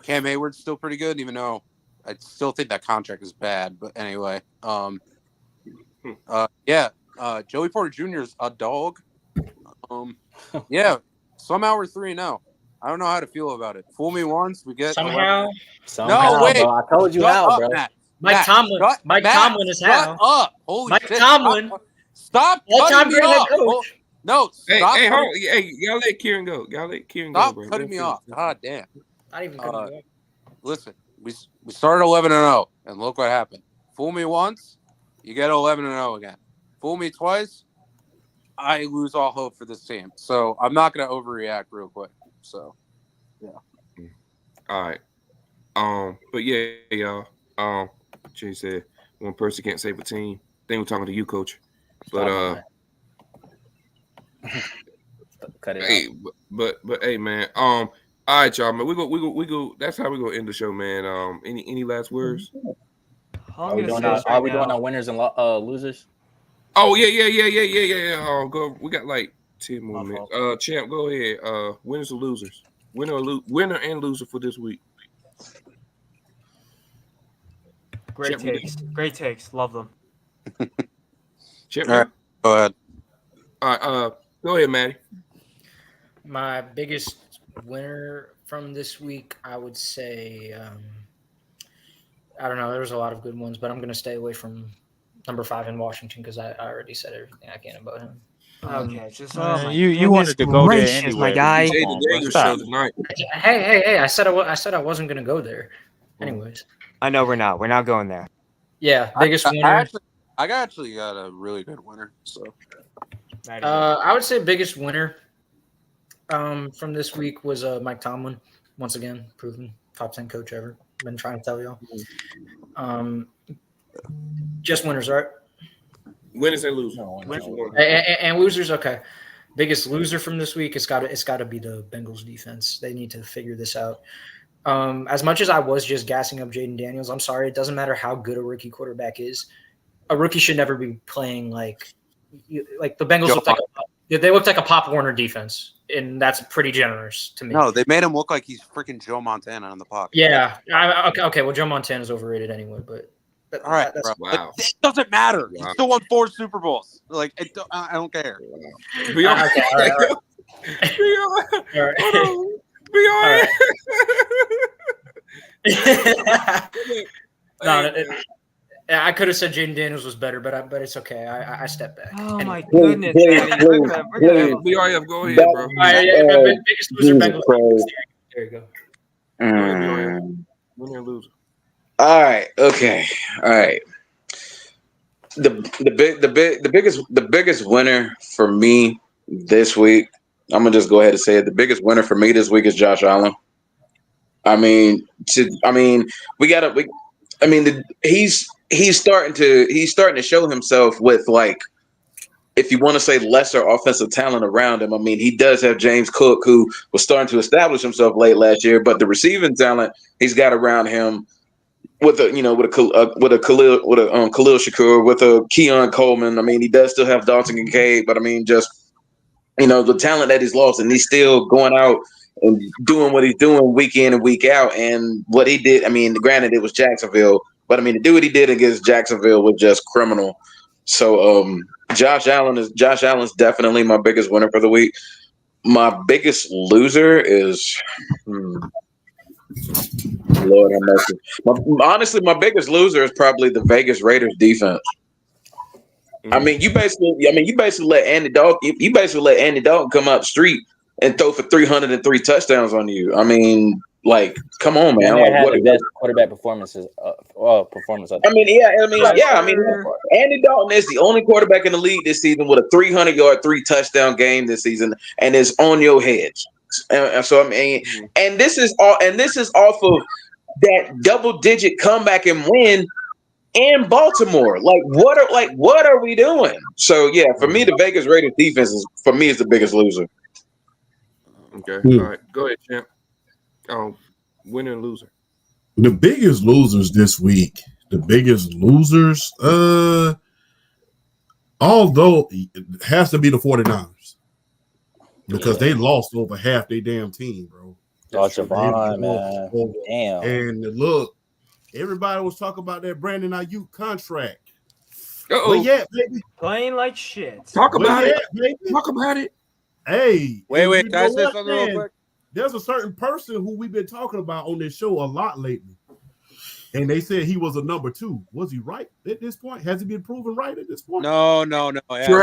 Cam Hayward's still pretty good, even though I still think that contract is bad. But anyway, Joey Porter Jr. is a dog. Somehow we're 3-0. I don't know how to feel about it. Fool me once, we get somehow. No, wait. Bro, I told you how, bro. Mike Tomlin is how. Shut up. Holy Mike shit. Tomlin. Stop cutting me off. No, stop. Hey, hold on. Hey, y'all let Kieran go. Stop bro. cutting me off. God damn. Not even cutting me off. Listen, we started 11-0, and look what happened. Fool me once, you get 11-0 again. Fool me twice, I lose all hope for this team. So I'm not going to overreact real quick. So, yeah. All right. But yeah, y'all. Jay said one person can't save a team. I think we're talking to you, Coach. But cut it hey, out. But hey, man. All right, y'all, man. We go. That's how we gonna end the show, man. Any last words? Are we doing our winners and losers? Oh yeah. Go. We got like 10 more minutes. Champ, go ahead. Winners or losers? Winner and loser for this week. Great takes. Love them. Champ, all right, go ahead. All right. Go ahead, Maddie. My biggest winner from this week, I would say, I don't know. There was a lot of good ones, but I'm going to stay away from number 5 in Washington because I already said everything I can about him. Okay, just you wanted to go there anyway, my guy. Hey! I said I wasn't going to go there. Anyways, I know we're not going there. Yeah, biggest winner. I actually got a really good winner. So, I would say biggest winner from this week was Mike Tomlin. Once again, proven top 10 coach ever. Been trying to tell y'all. Just winners, right? Winners and losers. And losers, okay. Biggest loser from this week, it's got to be the Bengals defense. They need to figure this out. As much as I was just gassing up Jaden Daniels, I'm sorry. It doesn't matter how good a rookie quarterback is. A rookie should never be playing like the Bengals looked like a Pop Warner defense, and that's pretty generous to me. No, they made him look like he's freaking Joe Montana on the pocket. Yeah. Okay. Well, Joe Montana is overrated anyway, but. All right, bro. Wow. It doesn't matter. Wow. He still won 4 Super Bowls. Like, I don't care. Wow. Be all right. I could have said Jaden Daniels was better, but it's okay. I stepped back. Oh my goodness! BRF, go ahead, bro. Biggest loser, Bengals. There you go. Winner and loser. All right. Okay. All right. The biggest winner for me this week, I'm gonna just go ahead and say it. The biggest winner for me this week is Josh Allen. He's starting to show himself with, like, if you want to say lesser offensive talent around him. I mean, he does have James Cook, who was starting to establish himself late last year, but the receiving talent he's got around him, with Khalil Shakur, with a Keon Coleman. I mean, he does still have Dalton Kincaid, but I mean, just, the talent that he's lost, and he's still going out and doing what he's doing week in and week out. And what he did, I mean, granted it was Jacksonville, but I mean, to do what he did against Jacksonville was just criminal. So Josh Allen's definitely my biggest winner for the week. My biggest loser is Lord have mercy. Honestly, my biggest loser is probably the Vegas Raiders defense. I mean, you basically let Andy Dalton come up the street and throw for 303 touchdowns on you. I mean, like, come on, man. Like, what the best quarterback performances. Andy Dalton is the only quarterback in the league this season with a 300-yard, 3-touchdown game this season, and it's on your head. And so I mean, and this is off of that double-digit comeback and win in Baltimore. Like, what are we doing? So yeah, for me, the Vegas Raiders defense is the biggest loser. Okay, all right, go ahead, champ. Winner and loser. The biggest losers this week. Although it has to be the 49ers because they lost over half their damn team, bro. Javon, man. Damn. And look, everybody was talking about that Brandon Ayuk contract. But yeah, baby, playing like shit. Talk about it, baby. Talk about it. Hey, wait. Can I say something real quick? There's a certain person who we've been talking about on this show a lot lately, and they said he was a number 2. Was he right at this point? Has he been proven right at this point? No. Yeah. I said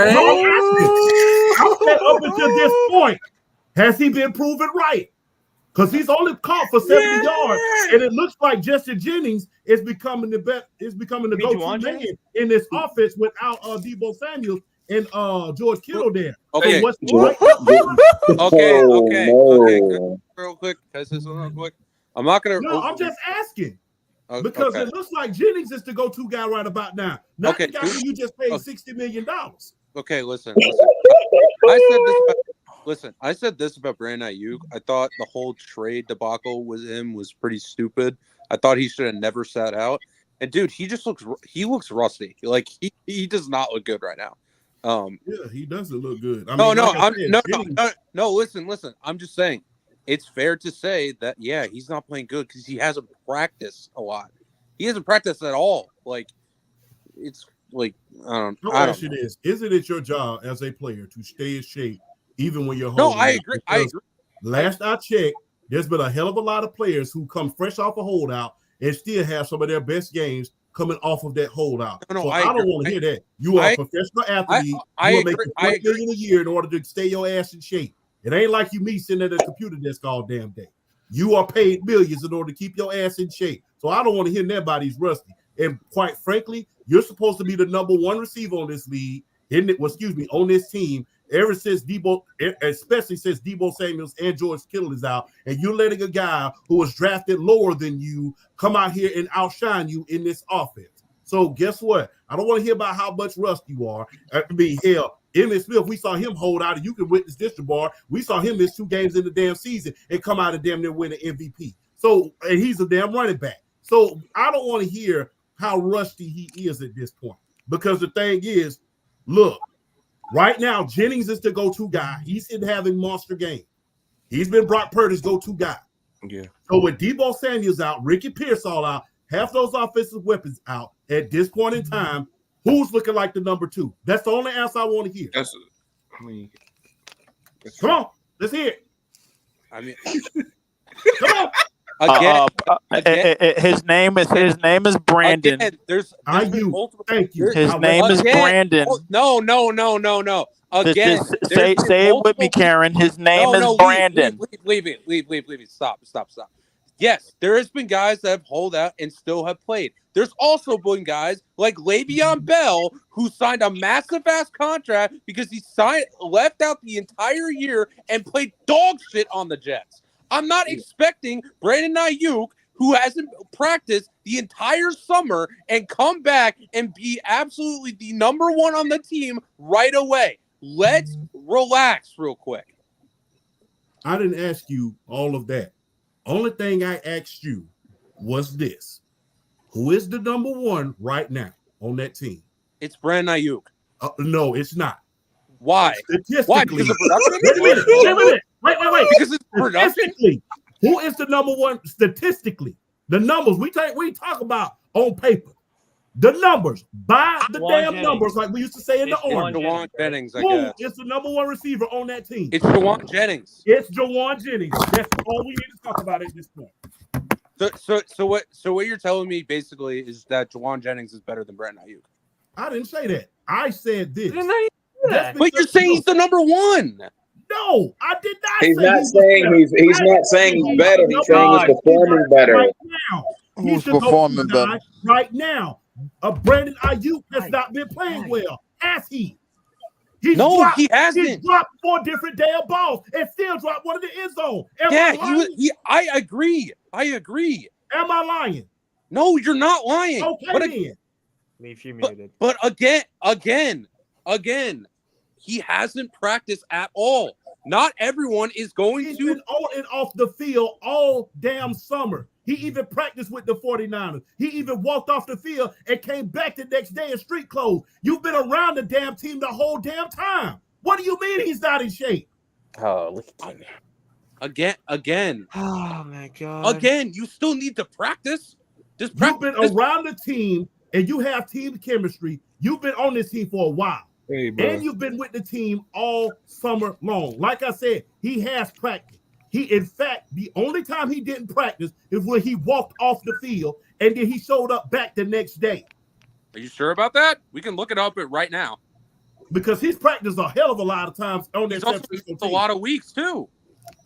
up until this point, has he been proven right? Because he's only caught for 70 yards, and it looks like Justin Jennings is becoming the go-to man in this offense without Deebo Samuel and George Kittle there. Okay. So Okay. Real quick. Can I say something real quick? I'm not gonna. No, I'm just asking. Because it looks like Jennings is the go-to guy right about now. Not the guy who you just paid $60 million. Okay, listen. I said this about Brandon Ayuk. I thought the whole trade debacle with him was pretty stupid. I thought he should have never sat out. And dude, he looks rusty. Like he does not look good right now. Yeah, he doesn't look good. No. Listen. I'm just saying, it's fair to say that he's not playing good because he hasn't practiced a lot. He hasn't practiced at all. Like, it's like I don't know. Isn't it your job as a player to stay in shape even when you're home? No, I agree. Last I checked, there's been a hell of a lot of players who come fresh off a holdout and still have some of their best games coming off of that holdout. I don't want to hear that. You are a professional athlete. You will make $20 million a year in order to stay your ass in shape. It ain't like me sitting at a computer desk all damn day. You are paid millions in order to keep your ass in shape. So I don't want to hear nobody's rusty. And quite frankly, you're supposed to be the number 1 receiver on this league, on this team, ever since especially since Deebo Samuels and George Kittle is out, and you're letting a guy who was drafted lower than you come out here and outshine you in this offense. So guess what? I don't want to hear about how much rust you are. I mean, hell, Emmitt Smith, we saw him hold out, and you can witness this, Jabbar. We saw him miss 2 games in the damn season and come out and damn near win an MVP. So, and he's a damn running back. So I don't want to hear how rusty he is at this point, because the thing is, look, right now, Jennings is the go-to guy. He's been having monster game. He's been Brock Purdy's go-to guy. Yeah. So with Deebo Samuels out, Ricky Pierce all out, half those offensive weapons out, at this point in time, who's looking like the number 2? That's the only answer I want to hear. Come on, let's hear it. I mean, come on. His name is Brandon. Again, there's multiple. Thank you. His name is Brandon. No. Again, say it with me, Karen. His name is Brandon. Leave it. Stop. Yes, there has been guys that have held out and still have played. There's also been guys like Le'Veon Bell who signed a massive ass contract because he left out the entire year and played dog shit on the Jets. I'm not expecting Brandon Ayuk, who hasn't practiced the entire summer, and come back and be absolutely the number 1 on the team right away. Let's relax real quick. I didn't ask you all of that. Only thing I asked you was this. Who is the number 1 right now on that team? It's Brandon Ayuk. No, it's not. Why? Why? Because of production? Wait a minute. Wait. Because it's production? Who is the number 1 statistically? The numbers we talk about on paper. The numbers. By the numbers, like we used to say in the Orange. Jawan Jennings, I Who guess. is the number 1 receiver on that team? It's Jawan Jennings. It's Jawan Jennings. That's all we need to talk about at this point. So what you're telling me basically is that Jawan Jennings is better than Brandon Ayuk? I didn't say that. I said this. But you're saying he's the number one. No, I did not. He's say not saying he's not saying he's better. He's saying he's performing better. Right now, who's performing better right now? Brandon Ayuk has not been playing well. Has he? He hasn't. He's dropped 4 different damn balls and still dropped one in the end zone. I agree. Am I lying? No, you're not lying. Okay, then. Leave you muted. But again, he hasn't practiced at all. Not everyone is going He's to been on and off the field all damn summer. He even practiced with the 49ers. He even walked off the field and came back the next day in street clothes. You've been around the damn team the whole damn time. What do you mean he's not in shape? Oh, look at you. Again. Oh, my God. Again, you still need to practice. Just practice. You've been around the team, and you have team chemistry. You've been on this team for a while. Hey, and you've been with the team all summer long. Like I said, he has practiced. In fact, the only time he didn't practice is when he walked off the field, and then he showed up back the next day. Are you sure about that? We can look it up right now. Because he's practiced a hell of a lot of times on that San Francisco team. A lot of weeks too.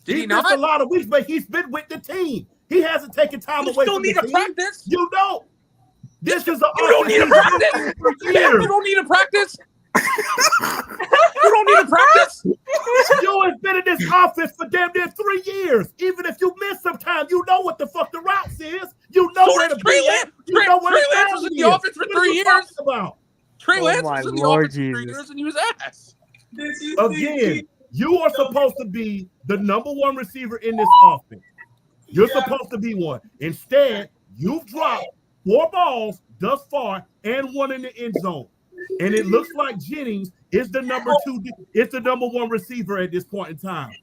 Did he not? A lot of weeks, but he's been with the team. He hasn't taken time away from the team. You still need to practice. You don't. This is a. You don't need to practice. You don't need to practice. You don't need to practice. You have been in this offense for damn near 3 years. Even if you miss some time, you know what the fuck the routes is. You know where to be at. You know where Trey Lance was in the offense for 3 years. About? Trey Lance was in the offense for 3 years and he was ass. Again, you are supposed to be the number 1 receiver in this offense. You're supposed to be one. Instead, you've dropped 4 balls thus far and 1 in the end zone. And it looks like Jennings is the number 2. It's the number 1 receiver at this point in time.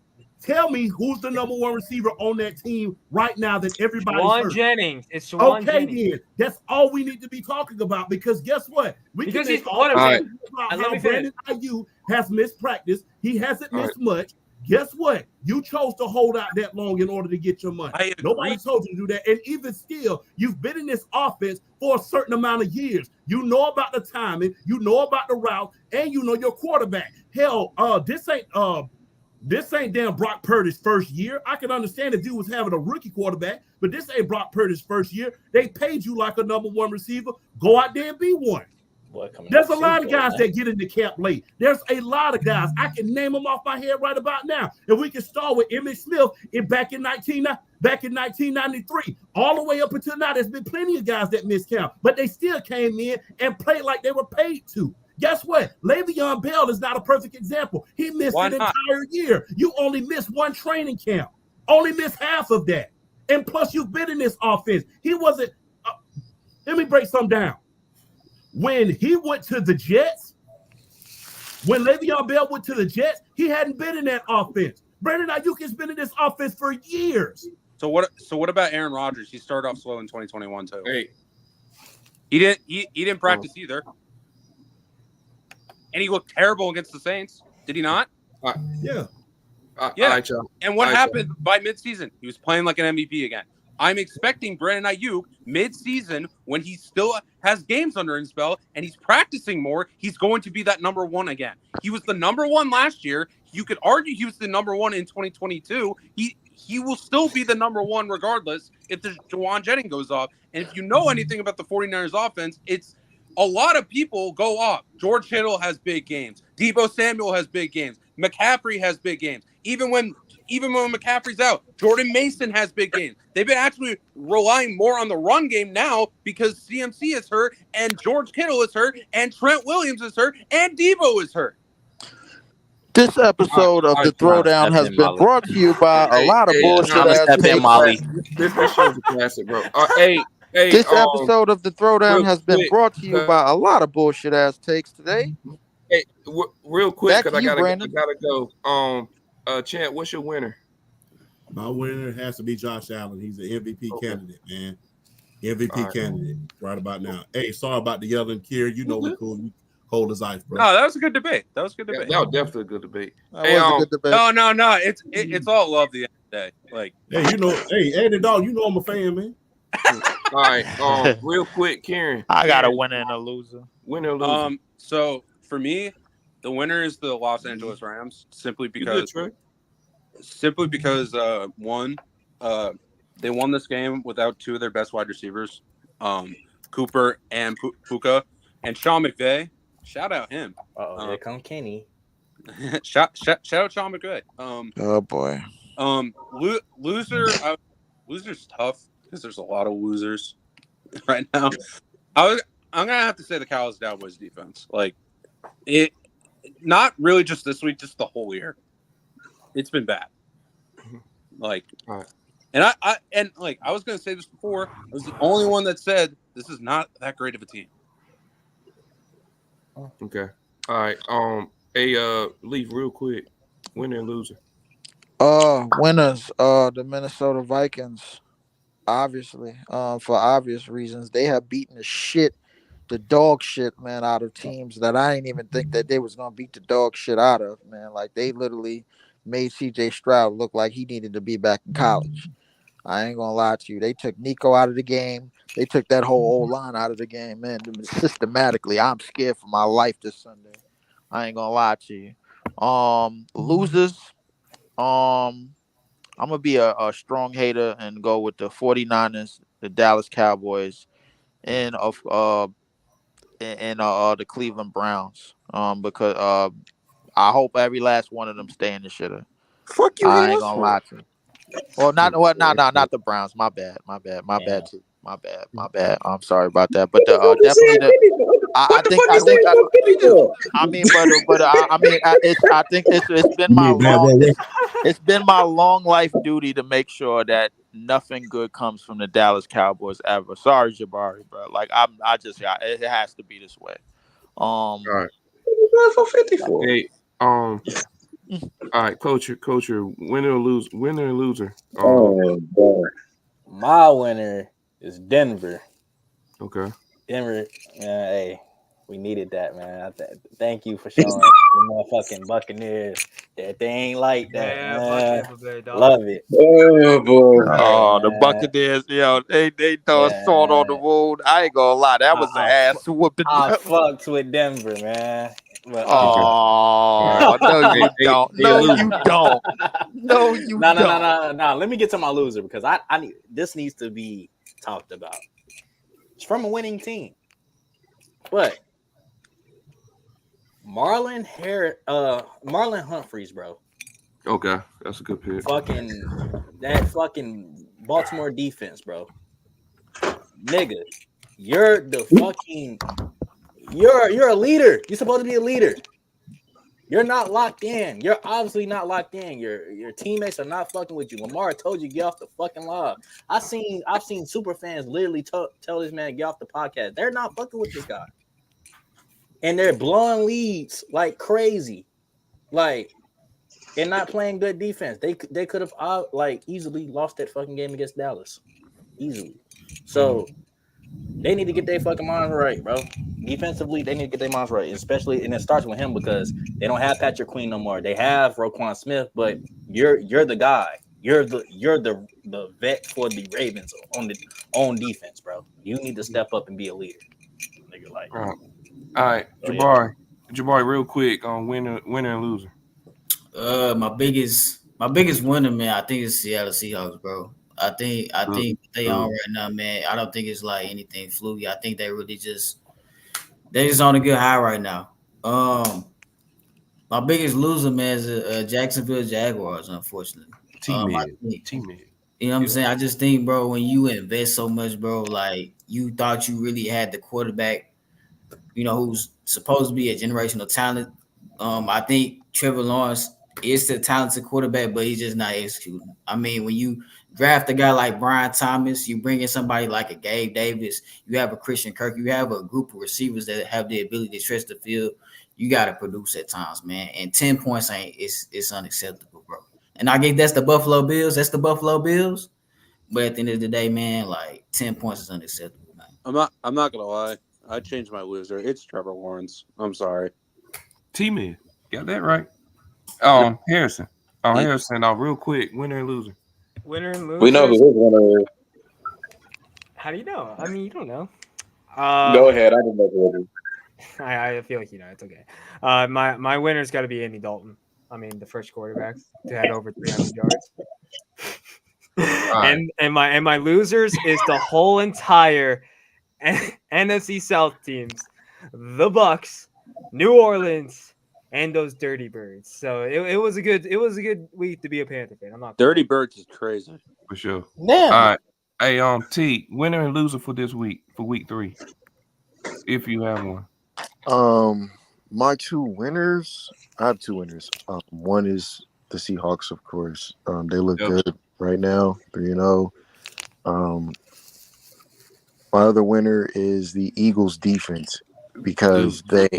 Tell me who's the number 1 receiver on that team right now that everybody's hurt. Jennings. It's Juwan Jennings. Then that's all we need to be talking about. Because guess what? Because he's about how Brandon Ayuk has missed practice. He hasn't missed much. Guess what? You chose to hold out that long in order to get your money. Nobody told you to do that. And even still, you've been in this offense for a certain amount of years. You know about the timing, you know about the route, and you know your quarterback. Hell, this ain't damn Brock Purdy's first year. I can understand if dude was having a rookie quarterback, but this ain't Brock Purdy's first year. They paid you like a number 1 receiver. Go out there and be one. There's a lot of guys that get into camp late. There's a lot of guys. I can name them off my head right about now. And we can start with Emmitt Smith back in 1993. All the way up until now, there's been plenty of guys that missed camp, but they still came in and played like they were paid to. Guess what? Le'Veon Bell is not a perfect example. He missed an entire year. You only missed 1 training camp. Only missed half of that. And plus, you've been in this offense. He wasn't. Let me break something down. When he went to the Jets, when Le'Veon Bell went to the Jets, he hadn't been in that offense. Brandon Ayuk has been in this offense for years. So what about Aaron Rodgers? He started off slow in 2021 too. Hey, he didn't practice either, and he looked terrible against the Saints. Did he not? Yeah. Yeah. And what happened by midseason? He was playing like an MVP again. I'm expecting Brandon Ayuk mid-season when he still has games under his belt and he's practicing more, he's going to be that number 1 again. He was the number 1 last year. You could argue he was the number 1 in 2022. He will still be the number 1 regardless if the Juwan Jennings goes off. And if you know anything about the 49ers offense, it's a lot of people go off. George Kittle has big games. Deebo Samuel has big games. McCaffrey has big games. Even when McCaffrey's out, Jordan Mason has big games. They've been actually relying more on the run game now because CMC is hurt and George Kittle is hurt and Trent Williams is hurt and Deebo is hurt. This episode of the Throwdown has been brought to you by a lot of bullshit ass takes. This show's a classic, bro. This episode of the Throwdown has been brought to you by a lot of bullshit ass takes today. Hey, real quick, because I gotta go. Chant, what's your winner? My winner has to be Josh Allen. He's an MVP candidate, man. MVP candidate right about now. Hey, sorry about the yelling, Kier. You know we're cool. You cold as ice, bro. No, that was a good debate. Yeah, that was definitely a good debate. That was a good debate. No. It's all love the end of the day. Like, hey, Andy Dog, you know I'm a fan, man. All right, real quick, Karen. I got a winner and a loser. Winner or loser? So for me, the winner is the Los Angeles Rams, simply because one, they won this game without two of their best wide receivers, Cooper and Puka, and Sean McVay. Shout out him. Here come Kenny. shout out Sean McVay. Oh boy. Loser's tough because there's a lot of losers right now. I'm gonna have to say the Cowboys defense. Like it, not really just this week, just the whole year. It's been bad. Like, and I was gonna say this before. I was the only one that said this is not that great of a team. Okay. All right. Leaf real quick. Winner and loser. Winners. The Minnesota Vikings. Obviously, for obvious reasons, they have beaten the dog shit, man, out of teams that I didn't even think that they was gonna beat the dog shit out of, man. Like they literally made CJ Stroud look like he needed to be back in college. I ain't gonna lie to you. They took Nico out of the game. They took that whole old line out of the game, man. Systematically, I'm scared for my life this Sunday. I ain't gonna lie to you. Losers. I'm gonna be a strong hater and go with the 49ers, the Dallas Cowboys, and the Cleveland Browns. Because I hope every last one of them stay in the shitter. Fuck you, I ain't gonna lie to you. Well, not the Browns. My bad too. My bad. I'm sorry about that. But definitely I think it's been my long life duty to make sure that nothing good comes from the Dallas Cowboys ever. Sorry, Jabari, bro. Like it has to be this way. All right. Hey, all right, Culture, winner or loser. Oh boy. My winner is Denver. Okay. Denver, hey, we needed that, man. Thank you for showing the motherfucking Buccaneers that they ain't like that. Yeah, man. Love it. Oh boy. Oh, the Buccaneers, they throw salt on the wound. I ain't gonna lie, that was an ass whooping. I fucked with Denver, man. But, no, you don't. No, you don't. No, you don't. No. Let me get to my loser because I need this needs to be talked about. It's from a winning team, but Marlon Humphreys, bro. Okay, that's a good pick. That fucking Baltimore defense, bro. Nigga, you're a leader. You're supposed to be a leader. You're not locked in. You're obviously not locked in. Your teammates are not fucking with you. Lamar told you get off the fucking log. I've seen super fans literally tell this man get off the podcast. They're not fucking with this guy, and they're blowing leads like crazy. Like they're not playing good defense. They could have easily lost that fucking game against Dallas, easily. So they need to get their fucking minds right, bro. Defensively, they need to get their minds right, especially, and it starts with him because they don't have Patrick Queen no more. They have Roquan Smith, but you're the guy. You're the vet for the Ravens on defense, bro. You need to step up and be a leader. Nigga, like. All right, Jabari, real quick on winner and loser. My biggest winner, man, I think it's Seattle Seahawks, bro. I think they on right now, man. I don't think it's like anything fluky. I think they really just on a good high right now. My biggest loser, man, is Jacksonville Jaguars, unfortunately. Teammate. You know what I'm saying? I just think, bro, when you invest so much, bro, like you thought you really had the quarterback, who's supposed to be a generational talent. I think Trevor Lawrence is the talented quarterback, but he's just not executing. I mean, when you draft a guy like Brian Thomas, you bring in somebody like a Gabe Davis, you have a Christian Kirk, you have a group of receivers that have the ability to stretch the field. You got to produce at times, man. And 10 points it's unacceptable, bro. And I guess that's the Buffalo Bills. But at the end of the day, man, like 10 points is unacceptable, man. I'm not gonna lie. I changed my loser. It's Trevor Lawrence. I'm sorry. T-Man. Got that right. Harrison. Harrison, real quick, winner and loser. Winner and loser. We know who his winner is. How do you know? I mean, you don't know. Go ahead. I don't know who it is. I feel like it's okay. My winner's got to be Andy Dalton. I mean, the first quarterbacks to head over 300 yards. Right. And my losers is the whole entire NFC South teams, the Bucks, New Orleans, and those Dirty Birds. So it was a good week to be a Panther fan. I'm not Dirty Birds is crazy for sure. Damn. All right. Hey, T, winner and loser for this week, for week 3, if you have one. My 2 winners. I have 2 winners. One is the Seahawks, of course. They look good right now, 3-0. My other winner is the Eagles defense because that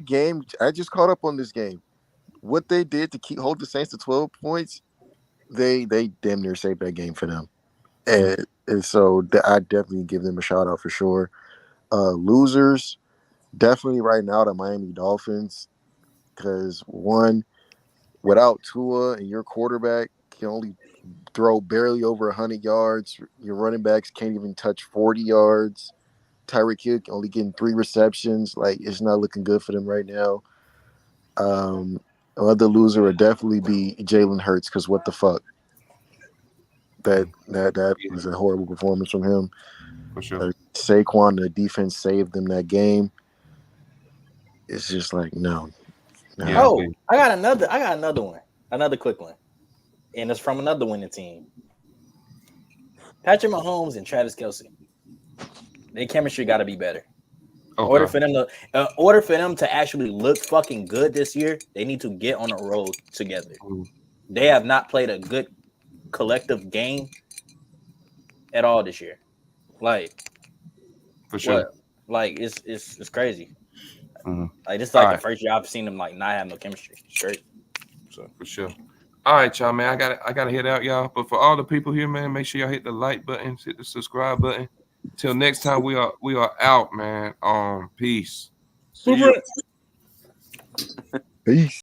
game, I just caught up on this game. What they did to hold the Saints to 12 points, they damn near saved that game for them. And so I definitely give them a shout out for sure. Losers, definitely right now the Miami Dolphins, because one, without Tua and your quarterback can only throw barely over 100 yards. Your running backs can't even touch 40 yards. Tyreek Hill only getting 3 receptions. Like, it's not looking good for them right now. Another loser would definitely be Jalen Hurts, because what the fuck? That was a horrible performance from him. For sure. Saquon, the defense saved them that game. It's just like no. Yeah, oh, I got another one. Another quick one. And it's from another winning team. Patrick Mahomes and Travis Kelce. Their chemistry got to be better. Okay. In order for them to actually look fucking good this year, they need to get on a road together. They have not played a good collective game at all this year. Like, for sure. Like it's crazy. Mm-hmm. Like, this is like the first year I've seen them like not have no chemistry straight. So for sure. All right, y'all, man. I gotta head out, y'all. But for all the people here, man, make sure y'all hit the like button, hit the subscribe button. Till next time, we are out, man. Peace. Peace.